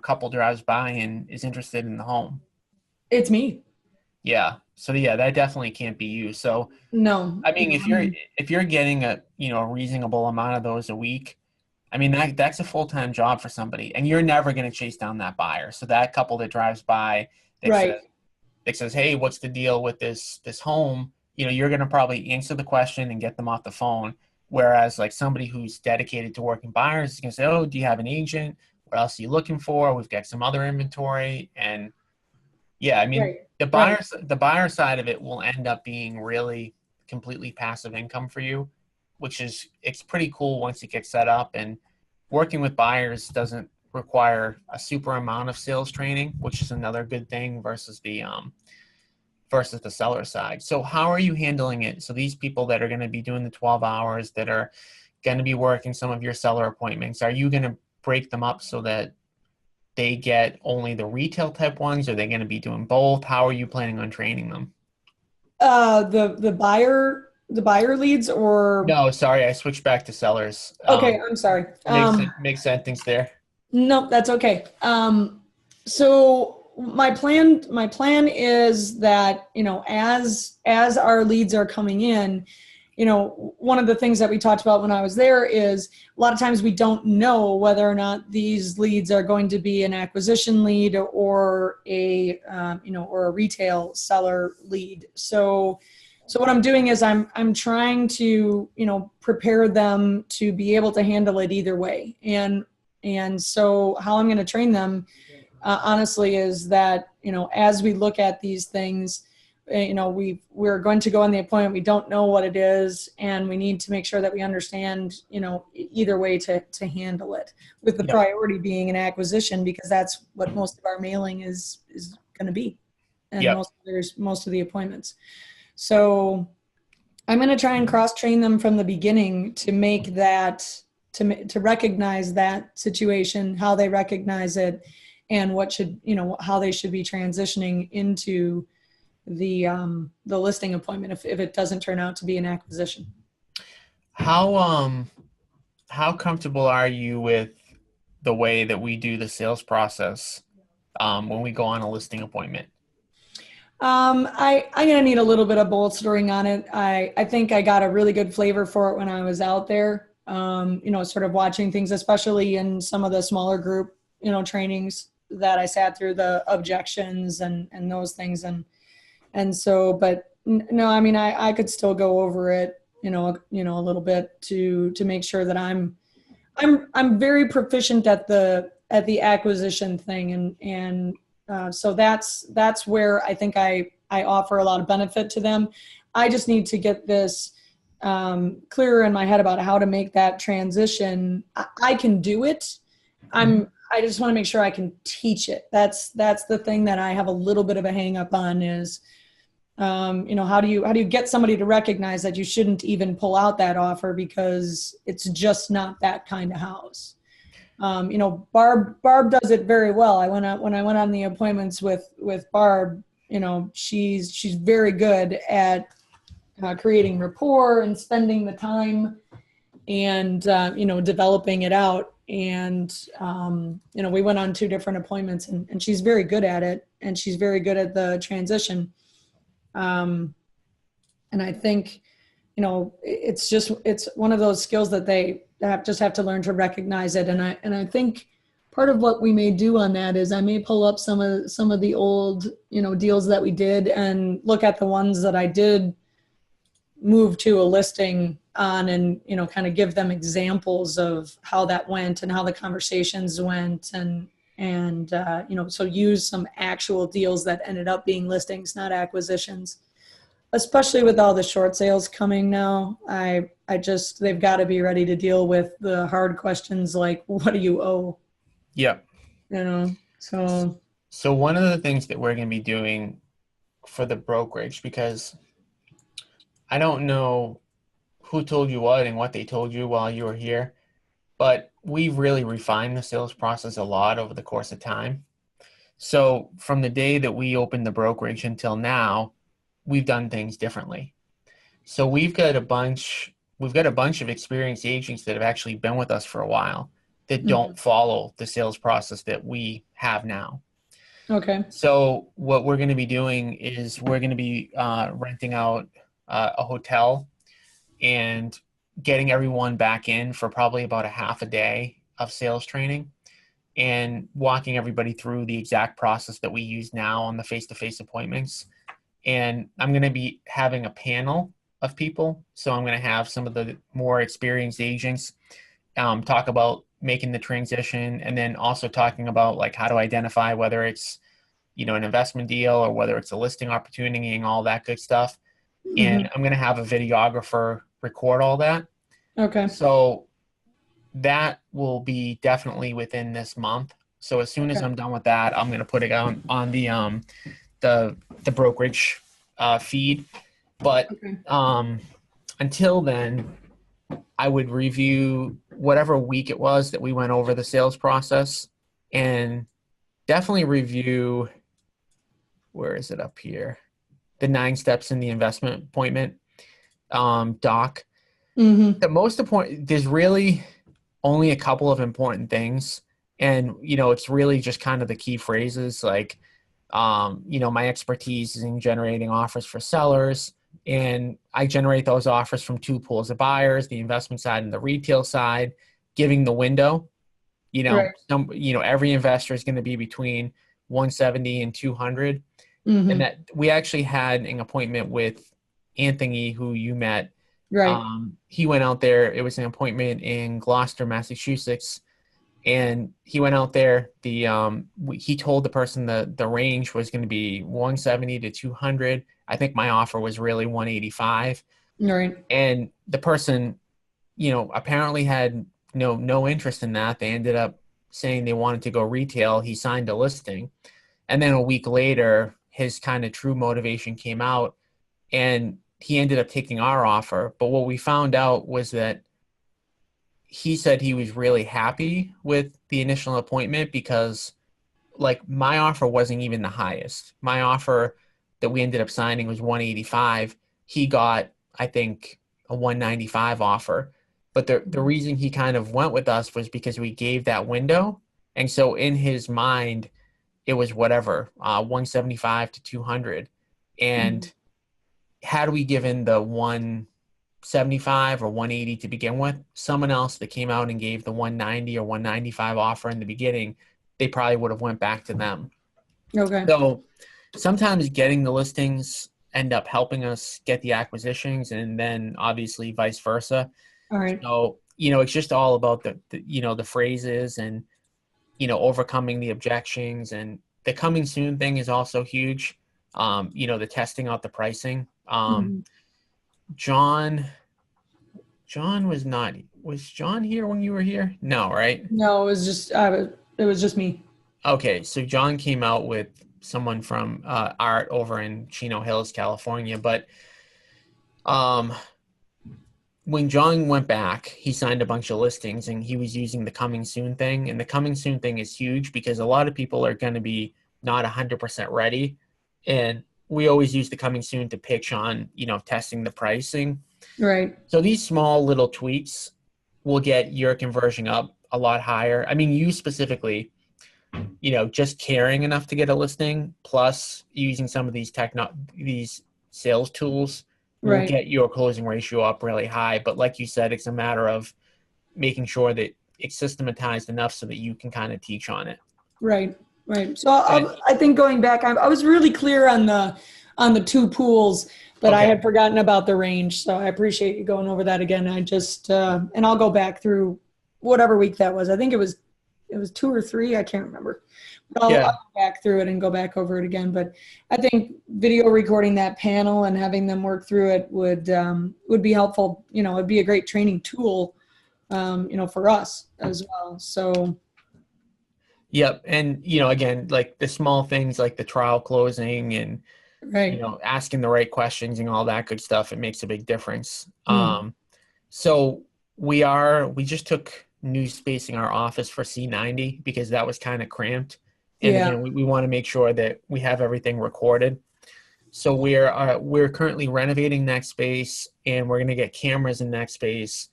couple drives by and is interested in the home? It's me. Yeah. So yeah, that definitely can't be you. So no, I mean, if you're getting a, a reasonable amount of those a week, I mean, that's a full-time job for somebody, and you're never going to chase down that buyer. So that couple that drives by that says, hey, what's the deal with this home? You're going to probably answer the question and get them off the phone. Whereas like somebody who's dedicated to working buyers is going to say, oh, do you have an agent? What else are you looking for? We've got some other inventory. And yeah, I mean, the buyer side of it will end up being really completely passive income for you, which is, it's pretty cool once it gets set up. And working with buyers doesn't require a super amount of sales training, which is another good thing versus the seller side. So how are you handling it? So these people that are going to be doing the 12 hours, that are going to be working some of your seller appointments, are you going to break them up so that they get only the retail type ones? Are they going to be doing both? How are you planning on training them? The buyer leads, or no, sorry, I switched back to sellers. Okay, I'm sorry. Makes sentence there. No, that's okay. So my plan is that, as our leads are coming in, one of the things that we talked about when I was there is a lot of times we don't know whether or not these leads are going to be an acquisition lead or a retail seller lead. So what I'm doing is I'm trying to, prepare them to be able to handle it either way. And so how I'm going to train them, honestly, is that, as we look at these things, we're going to go on the appointment. We don't know what it is, and we need to make sure that we understand, either way to handle it, with the priority being an acquisition, because that's what most of our mailing is going to be, and most of the appointments. So I'm going to try and cross train them from the beginning to make that, to recognize that situation, how they recognize it, and what should, how they should be transitioning into the listing appointment if it doesn't turn out to be an acquisition. How comfortable are you with the way that we do the sales process when we go on a listing appointment? I'm gonna need a little bit of bolstering on it. I think I got a really good flavor for it when I was out there. Sort of watching things, especially in some of the smaller group, trainings that I sat through, the objections and those things. And so, but no, I mean, I could still go over it, a little bit to make sure that I'm very proficient at the acquisition thing. And so that's where I think I offer a lot of benefit to them. I just need to get this clearer in my head about how to make that transition. I can do it. I just want to make sure I can teach it. That's the thing that I have a little bit of a hang up on is, how do you get somebody to recognize that you shouldn't even pull out that offer because it's just not that kind of house. Barb does it very well. When I went on the appointments with Barb, she's very good at creating rapport and spending the time and, developing it out. And, we went on 2 different appointments, and she's very good at it, and she's very good at the transition. And I think, it's one of those skills that they just have to learn to recognize it. And I think part of what we may do on that is I may pull up some of the old, deals that we did and look at the ones that I did move to a listing on, and, kind of give them examples of how that went and how the conversations went, and so use some actual deals that ended up being listings, not acquisitions. Especially with all the short sales coming now, they've got to be ready to deal with the hard questions like, what do you owe? Yep. So one of the things that we're going to be doing for the brokerage, because I don't know who told you what and what they told you while you were here, but we've really refined the sales process a lot over the course of time. So from the day that we opened the brokerage until now, we've done things differently. So we've got a bunch of experienced agents that have actually been with us for a while that don't follow the sales process that we have now. Okay. So what we're going to be doing is we're going to be renting out a hotel and getting everyone back in for probably about a half a day of sales training and walking everybody through the exact process that we use now on the face-to-face appointments. And I'm going to be having a panel of people. So I'm going to have some of the more experienced agents talk about making the transition, and then also talking about like how to identify whether it's, an investment deal or whether it's a listing opportunity and all that good stuff. And I'm going to have a videographer record all that. Okay. So that will be definitely within this month. So as soon as I'm done with that, I'm going to put it on the brokerage feed. But until then, I would review whatever week it was that we went over the sales process, and definitely review, where is it up here? The 9 steps in the investment appointment doc. The most important, there's really only a couple of important things. And, it's really just kind of the key phrases like, my expertise is in generating offers for sellers, and I generate those offers from 2 pools of buyers, the investment side and the retail side, giving the window. Every investor is going to be between 170 and 200. And that we actually had an appointment with Anthony, who you met. Right. He went out there. It was an appointment in Gloucester, Massachusetts. And he went out there. He told the person the range was going to be 170 to 200. I think my offer was really 185. Right. And the person, apparently had no interest in that. They ended up saying they wanted to go retail. He signed a listing. And then a week later, his kind of true motivation came out, and he ended up taking our offer. But what we found out was that he said he was really happy with the initial appointment because, like, my offer wasn't even the highest. My offer that we ended up signing was 185. He got, I think, a 195 offer. But the reason he kind of went with us was because we gave that window. And so in his mind, it was whatever, 175 to 200. And had we given the 175 or 180 to begin with, someone else that came out and gave the 190 or 195 offer in the beginning, they probably would have went back to them. Okay. So sometimes getting the listings end up helping us get the acquisitions, and then obviously vice versa. All right. So, it's just all about the phrases and, overcoming the objections, and the coming soon thing is also huge. The testing out the pricing. John was John here when you were here? No, right? No, it was just me. Okay. So John came out with someone from Art over in Chino Hills, California. But when John went back, he signed a bunch of listings, and he was using the coming soon thing. And the coming soon thing is huge because a lot of people are going to be not 100% ready. And we always use the coming soon to pitch on, testing the pricing. Right. So these small little tweaks will get your conversion up a lot higher. I mean, you specifically, just caring enough to get a listing plus using some of these sales tools will Right. get your closing ratio up really high. But like you said, it's a matter of making sure that it's systematized enough so that you can kind of teach on it. Right. Right. So And I think going back, I was really clear on the two pools, but I okay. had forgotten about the range. So I appreciate you going over that again. I just and I'll go back through whatever week that was. I think it was 2 or 3. I can't remember. But I'll Yeah. go back through it and go back over it again. But I think video recording that panel and having them work through it would be helpful. It'd be a great training tool, for us as well. So. Yep. And, again, like the small things like the trial closing and, Right. asking the right questions and all that good stuff, it makes a big difference. Mm. So we just took new space in our office for C90 because that was kind of cramped. And Yeah. again, we want to make sure that we have everything recorded. So we're currently renovating that space and we're going to get cameras in that space,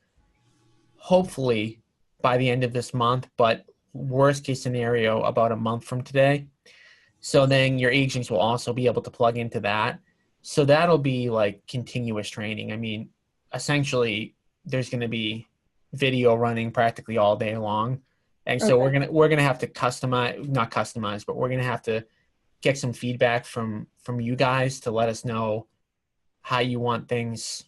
hopefully by the end of this month, but worst case scenario, about a month from today. So then your agents will also be able to plug into that. So that'll be like continuous training. I mean, essentially there's going to be video running practically all day long. And so Okay. we're going to have to not customize, but we're going to have to get some feedback from you guys to let us know how you want things,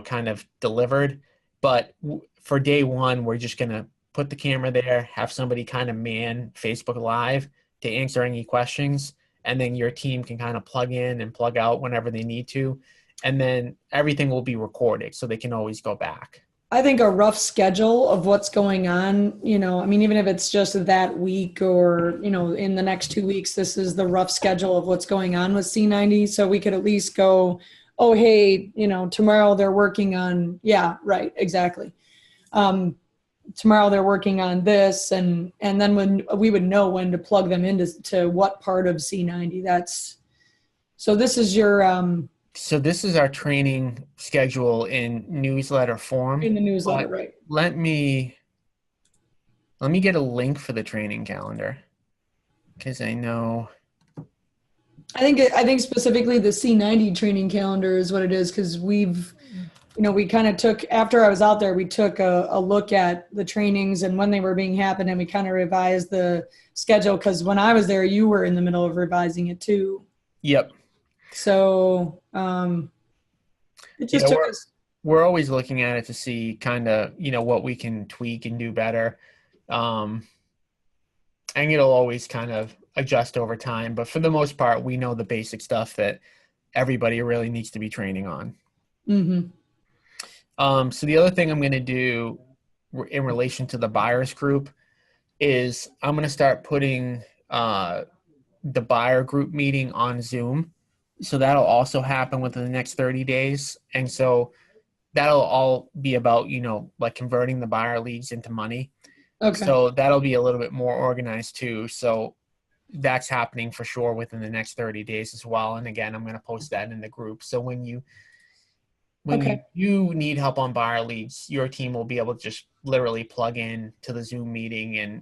kind of delivered. But for day one, we're just going to put the camera there, have somebody kind of man Facebook Live to answer any questions, and then your team can kind of plug in and plug out whenever they need to. And then everything will be recorded so they can always go back. I think a rough schedule of what's going on, I mean, even if it's just that week or, in the next 2 weeks, this is the rough schedule of what's going on with C90. So we could at least go, oh, hey, tomorrow they're working on, yeah, right, exactly. Tomorrow they're working on this. And then when we would know when to plug them into what part of C90 so this is your, So this is our training schedule in newsletter form. in the newsletter, But right? let me get a link for the training calendar because I know. I think specifically the C90 training calendar is what it is because we kind of took after I was out there, we took a look at the trainings and when they were being happened, and we kind of revised the schedule because when I was there, you were in the middle of revising it too. Yep. So it just Yeah, took us. we're always looking at it to see kind of, what we can tweak and do better. And it'll always kind of adjust over time. But for the most part, we know the basic stuff that everybody really needs to be training on. Mm-hmm. So the other thing I'm going to do in relation to the buyers group is I'm going to start putting the buyer group meeting on Zoom. So that'll also happen within the next 30 days. And so that'll all be about, like converting the buyer leads into money. Okay. So that'll be a little bit more organized too. So that's happening for sure within the next 30 days as well. And again, I'm going to post that in the group. So when you Okay. need help on buyer leads, your team will be able to just literally plug in to the Zoom meeting and,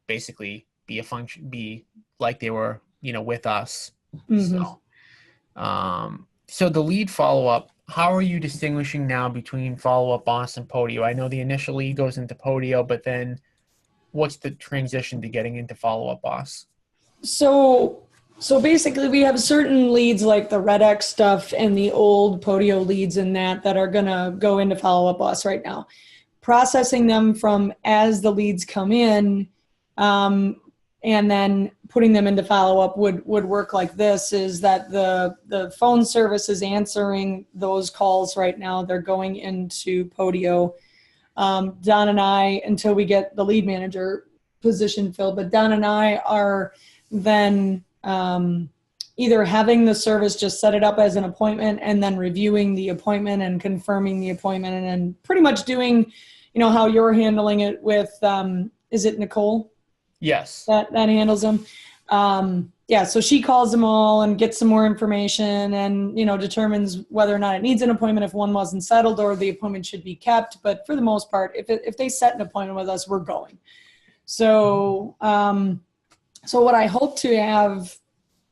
basically be like they were, with us. Mm-hmm. So the lead follow-up, how are you distinguishing now between follow-up boss and Podio? I know the initial lead goes into Podio, but then what's the transition to getting into follow-up boss? So basically we have certain leads like the Red X stuff and the old Podio leads and that are going to go into follow-up boss right now. Processing them from as the leads come in, and then putting them into follow-up would work like this, is that the phone service is answering those calls right now. They're going into Podio. Don and I, until we get the lead manager position filled, but Don and I are then either having the service just set it up as an appointment and then reviewing the appointment and confirming the appointment, and then pretty much doing, how you're handling it with, is it Nicole? Yes. That handles them. yeah, so she calls them all and gets some more information and, determines whether or not it needs an appointment if one wasn't settled or the appointment should be kept. But for the most part, if they set an appointment with us, we're going. So, so what I hope to have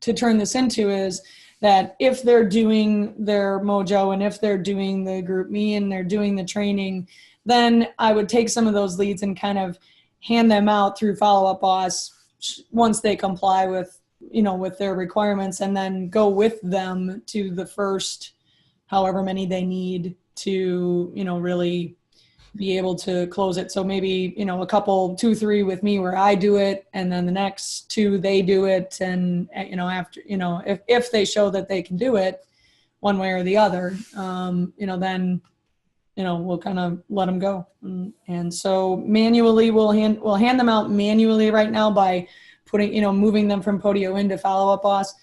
to turn this into is that if they're doing their mojo and if they're doing the group me and they're doing the training, then I would take some of those leads and kind of hand them out through Follow-Up Boss once they comply with their requirements, and then go with them to the first however many they need to, really be able to close it. So maybe, a couple, 2, 3 with me where I do it, and then the next 2, they do it. And, after, if they show that they can do it one way or the other, then, we'll kind of let them go. And so manually we'll hand them out manually right now by putting, moving them from Podio into Follow-Up Boss.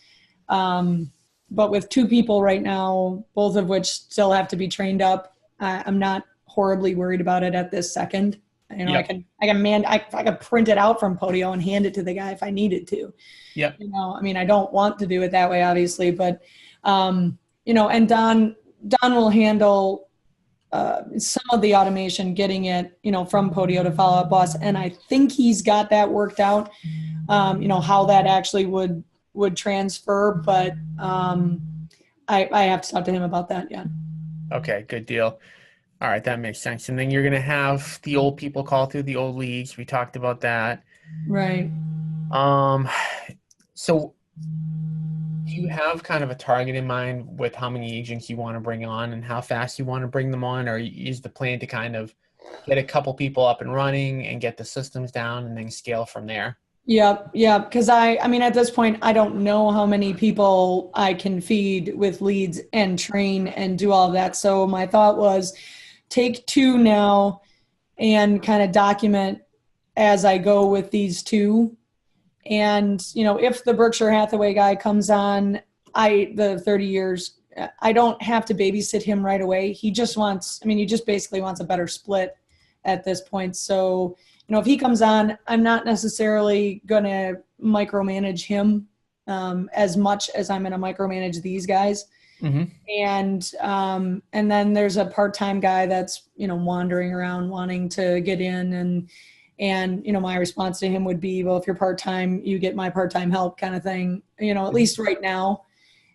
But with 2 people right now, both of which still have to be trained up, I'm not horribly worried about it at this second. Yep. I can print it out from Podio and hand it to the guy if I needed to. Yep. I don't want to do it that way, obviously, but, and Don will handle some of the automation, getting it, from Podio to Follow-Up Boss. And I think he's got that worked out, how that actually would transfer, but I have to talk to him about that. Yeah. Okay, good deal. All right, that makes sense. And then you're going to have the old people call through the old leagues. We talked about that. Right. So do you have kind of a target in mind with how many agents you want to bring on and how fast you want to bring them on? Or is the plan to kind of get a couple people up and running and get the systems down and then scale from there? Yep. Because I mean, at this point, I don't know how many people I can feed with leads and train and do all of that. So my thought was take 2 now and kind of document as I go with these 2. And, if the Berkshire Hathaway guy comes on, the 30 years, I don't have to babysit him right away. He just basically wants a better split at this point. So, if he comes on, I'm not necessarily going to micromanage him as much as I'm going to micromanage these guys. Mm-hmm. And then there's a part-time guy that's, wandering around wanting to get in, and my response to him would be, well, if you're part-time, you get my part-time help kind of thing, at least right now.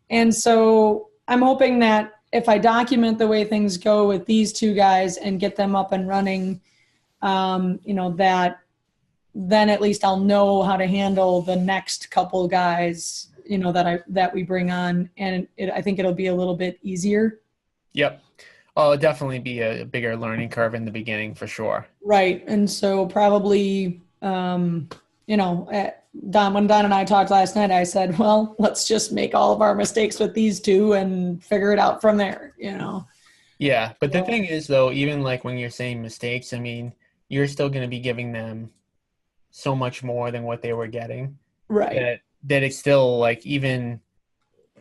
And so I'm hoping that if I document the way things go with these 2 guys and get them up and running, that then at least I'll know how to handle the next couple guys, that we bring on. And I think it'll be a little bit easier. Yep. Oh, it'll definitely be a bigger learning curve in the beginning for sure. Right. And so probably, when Don and I talked last night, I said, well, let's just make all of our mistakes with these 2 and figure it out from there, Yeah. But the thing is, though, even like when you're saying mistakes, I mean, you're still going to be giving them so much more than what they were getting. Right. That it's still like even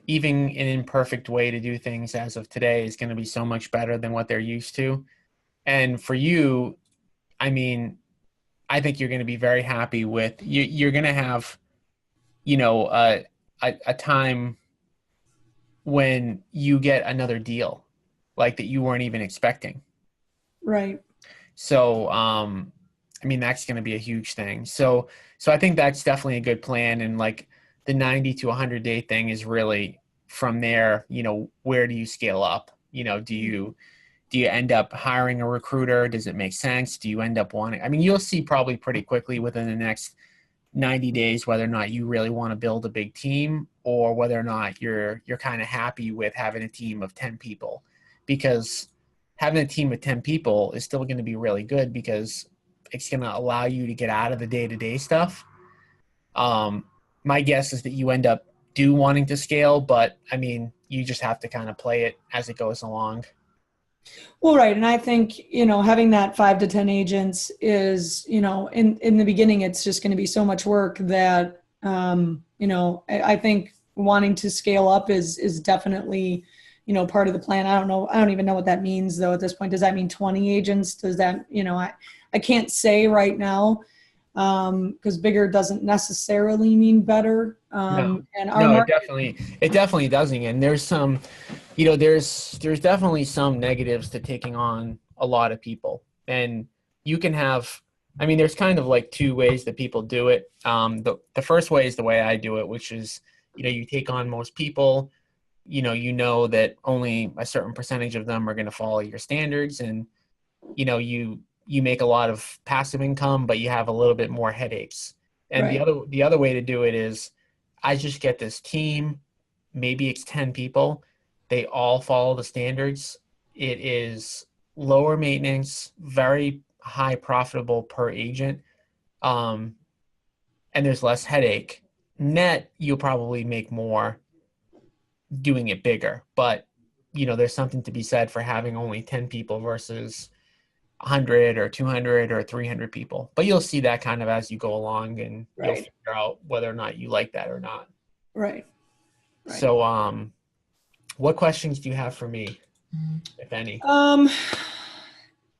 an imperfect way to do things as of today is going to be so much better than what they're used to. And for you, I mean, I think you're going to be very happy with you're going to have, a time when you get another deal like that you weren't even expecting. Right. So, I mean, that's going to be a huge thing. So I think that's definitely a good plan. And like the 90 to 100 day thing is really from there, where do you scale up? Do you end up hiring a recruiter? Does it make sense? Do you end up wanting, I mean, you'll see probably pretty quickly within the next 90 days, whether or not you really want to build a big team or whether or not you're kind of happy with having a team of 10 people, because having a team of 10 people is still going to be really good because it's going to allow you to get out of the day-to-day stuff. My guess is that you end up wanting to scale, but I mean, you just have to kind of play it as it goes along. Well, right. And I think, having that 5 to 10 agents is, in the beginning, it's just going to be so much work that, I think wanting to scale up is definitely, part of the plan. I don't even know what that means though at this point. Does that mean 20 agents? Does that, I can't say right now. because bigger doesn't necessarily mean better. No, And our no, market, it definitely doesn't. And there's some, there's definitely some negatives to taking on a lot of people. And you can have, I mean, there's kind of like two ways that people do it. The first way is the way I do it, which is, you take on most people, that only a certain percentage of them are going to follow your standards, and you make a lot of passive income, but you have a little bit more headaches. And right, the other way to do it is I just get this team, maybe it's 10 people. They all follow the standards. It is lower maintenance, very high profitable per agent. Um, and there's less headache. Net, you'll probably make more doing it bigger, but there's something to be said for having only 10 people versus 100 or 200 or 300 people. But you'll see that kind of as you go along, and you'll right, figure out whether or not you like that or not. right, right. So, what questions do you have for me, if any?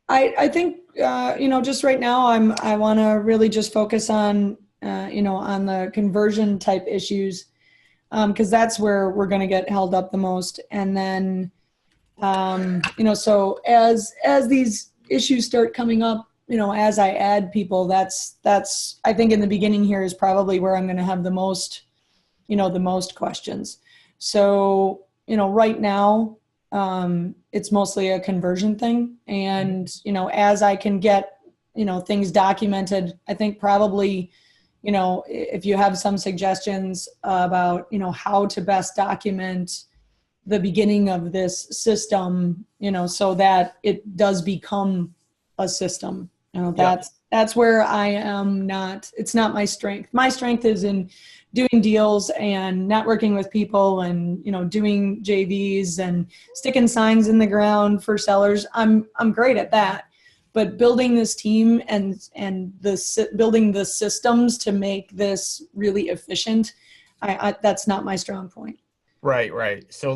I think, just right now I want to really just focus on, on the conversion type issues, because that's where we're going to get held up the most. And then, so as these issues start coming up, as I add people, that's I think in the beginning here is probably where I'm going to have the most questions. So, right now, it's mostly a conversion thing. And, as I can get, things documented, I think probably, if you have some suggestions about, how to best document the beginning of this system, so that it does become a system, that's where I am not, it's not my strength. My strength is in doing deals and networking with people and, doing JVs and sticking signs in the ground for sellers. I'm great at that, but building this team and building the systems to make this really efficient, I that's not my strong point. Right. So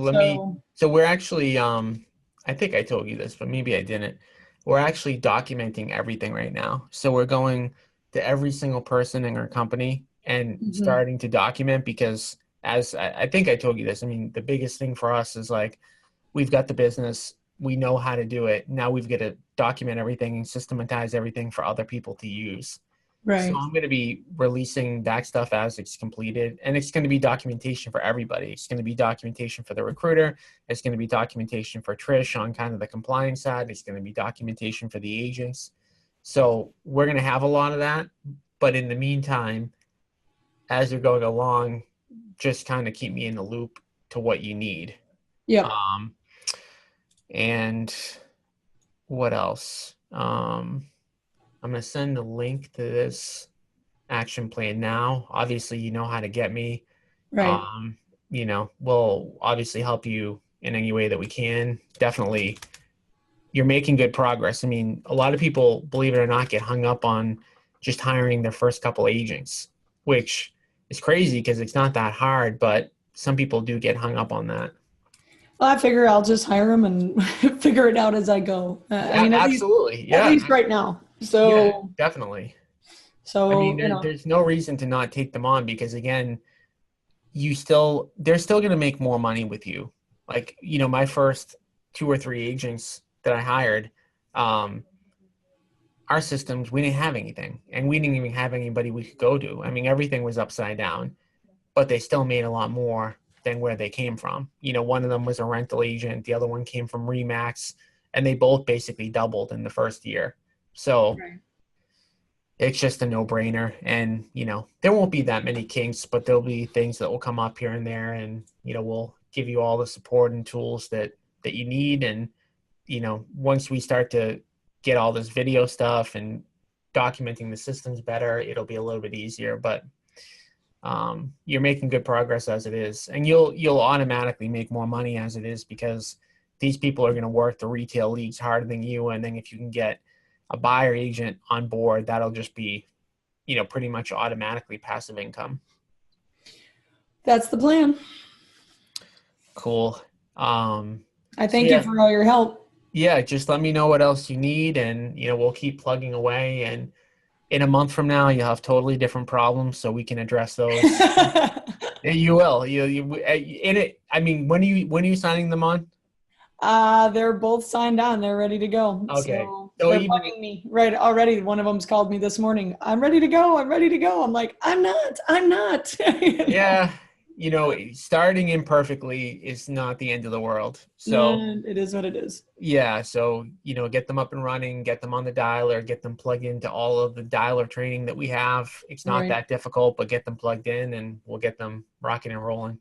we're actually, I think I told you this, but maybe I didn't. We're actually documenting everything right now. So we're going to every single person in our company and starting to document, because as I think I told you this, I mean, the biggest thing for us is like, we've got the business, we know how to do it. Now we've got to document everything and systematize everything for other people to use. Right. So I'm going to be releasing that stuff as it's completed, and it's going to be documentation for everybody. It's going to be documentation for the recruiter. It's going to be documentation for Trish on kind of the compliance side. It's going to be documentation for the agents. So we're going to have a lot of that. But in the meantime, as you're going along, just kind of keep me in the loop to what you need. Yeah. And what else? I'm going to send a link to this action plan now. Obviously, you know how to get me. Right. We'll obviously help you in any way that we can. Definitely, you're making good progress. I mean, a lot of people, believe it or not, get hung up on just hiring their first couple agents, which is crazy because it's not that hard, but some people do get hung up on that. Well, I figure I'll just hire them and figure it out as I go. I mean, absolutely. At least right now. So, yeah, definitely. So, I mean, there's no reason to not take them on, because again, they're still going to make more money with you. Like, my first 2 or 3 agents that I hired, our systems, we didn't have anything, and we didn't even have anybody we could go to. I mean, everything was upside down, but they still made a lot more than where they came from. One of them was a rental agent. The other one came from Remax, and they both basically doubled in the first year. So it's just a no-brainer. And, there won't be that many kinks, but there'll be things that will come up here and there. And, we'll give you all the support and tools that you need. And, once we start to get all this video stuff and documenting the systems better, it'll be a little bit easier. But you're making good progress as it is. And you'll automatically make more money as it is, because these people are going to work the retail leagues harder than you. And then if you can get a buyer agent on board, that'll just be, pretty much automatically passive income. That's the plan. Cool. I thank you for all your help. Yeah, just let me know what else you need, and we'll keep plugging away. And in a month from now, you'll have totally different problems, so we can address those. Yeah, you will. You in it. I mean, when are you signing them on? They're both signed on. They're ready to go. Okay. So So they're even bugging me right already. One of them's called me this morning. I'm ready to go. I'm ready to go. I'm like, I'm not. I'm not. You know? yeah, starting imperfectly is not the end of the world. So Yeah, it is what it is. yeah, so get them up and running, get them on the dialer, get them plugged into all of the dialer training that we have. It's not Right. that difficult, but get them plugged in and we'll get them rocking and rolling.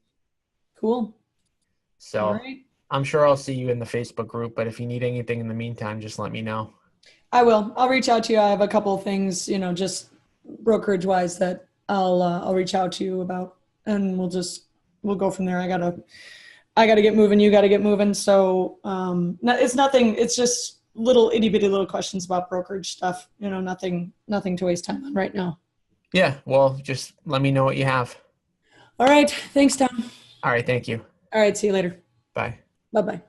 Cool. All So right. I'm sure I'll see you in the Facebook group, but if you need anything in the meantime, just let me know. I will. I'll reach out to you. I have a couple of things, just brokerage wise that I'll reach out to you about, and we'll go from there. I gotta get moving. You gotta get moving. So it's nothing. It's just little itty bitty little questions about brokerage stuff. Nothing to waste time on right now. Yeah, well, just let me know what you have. All right. Thanks, Tom. All right, thank you. All right. See you later. Bye. Bye bye.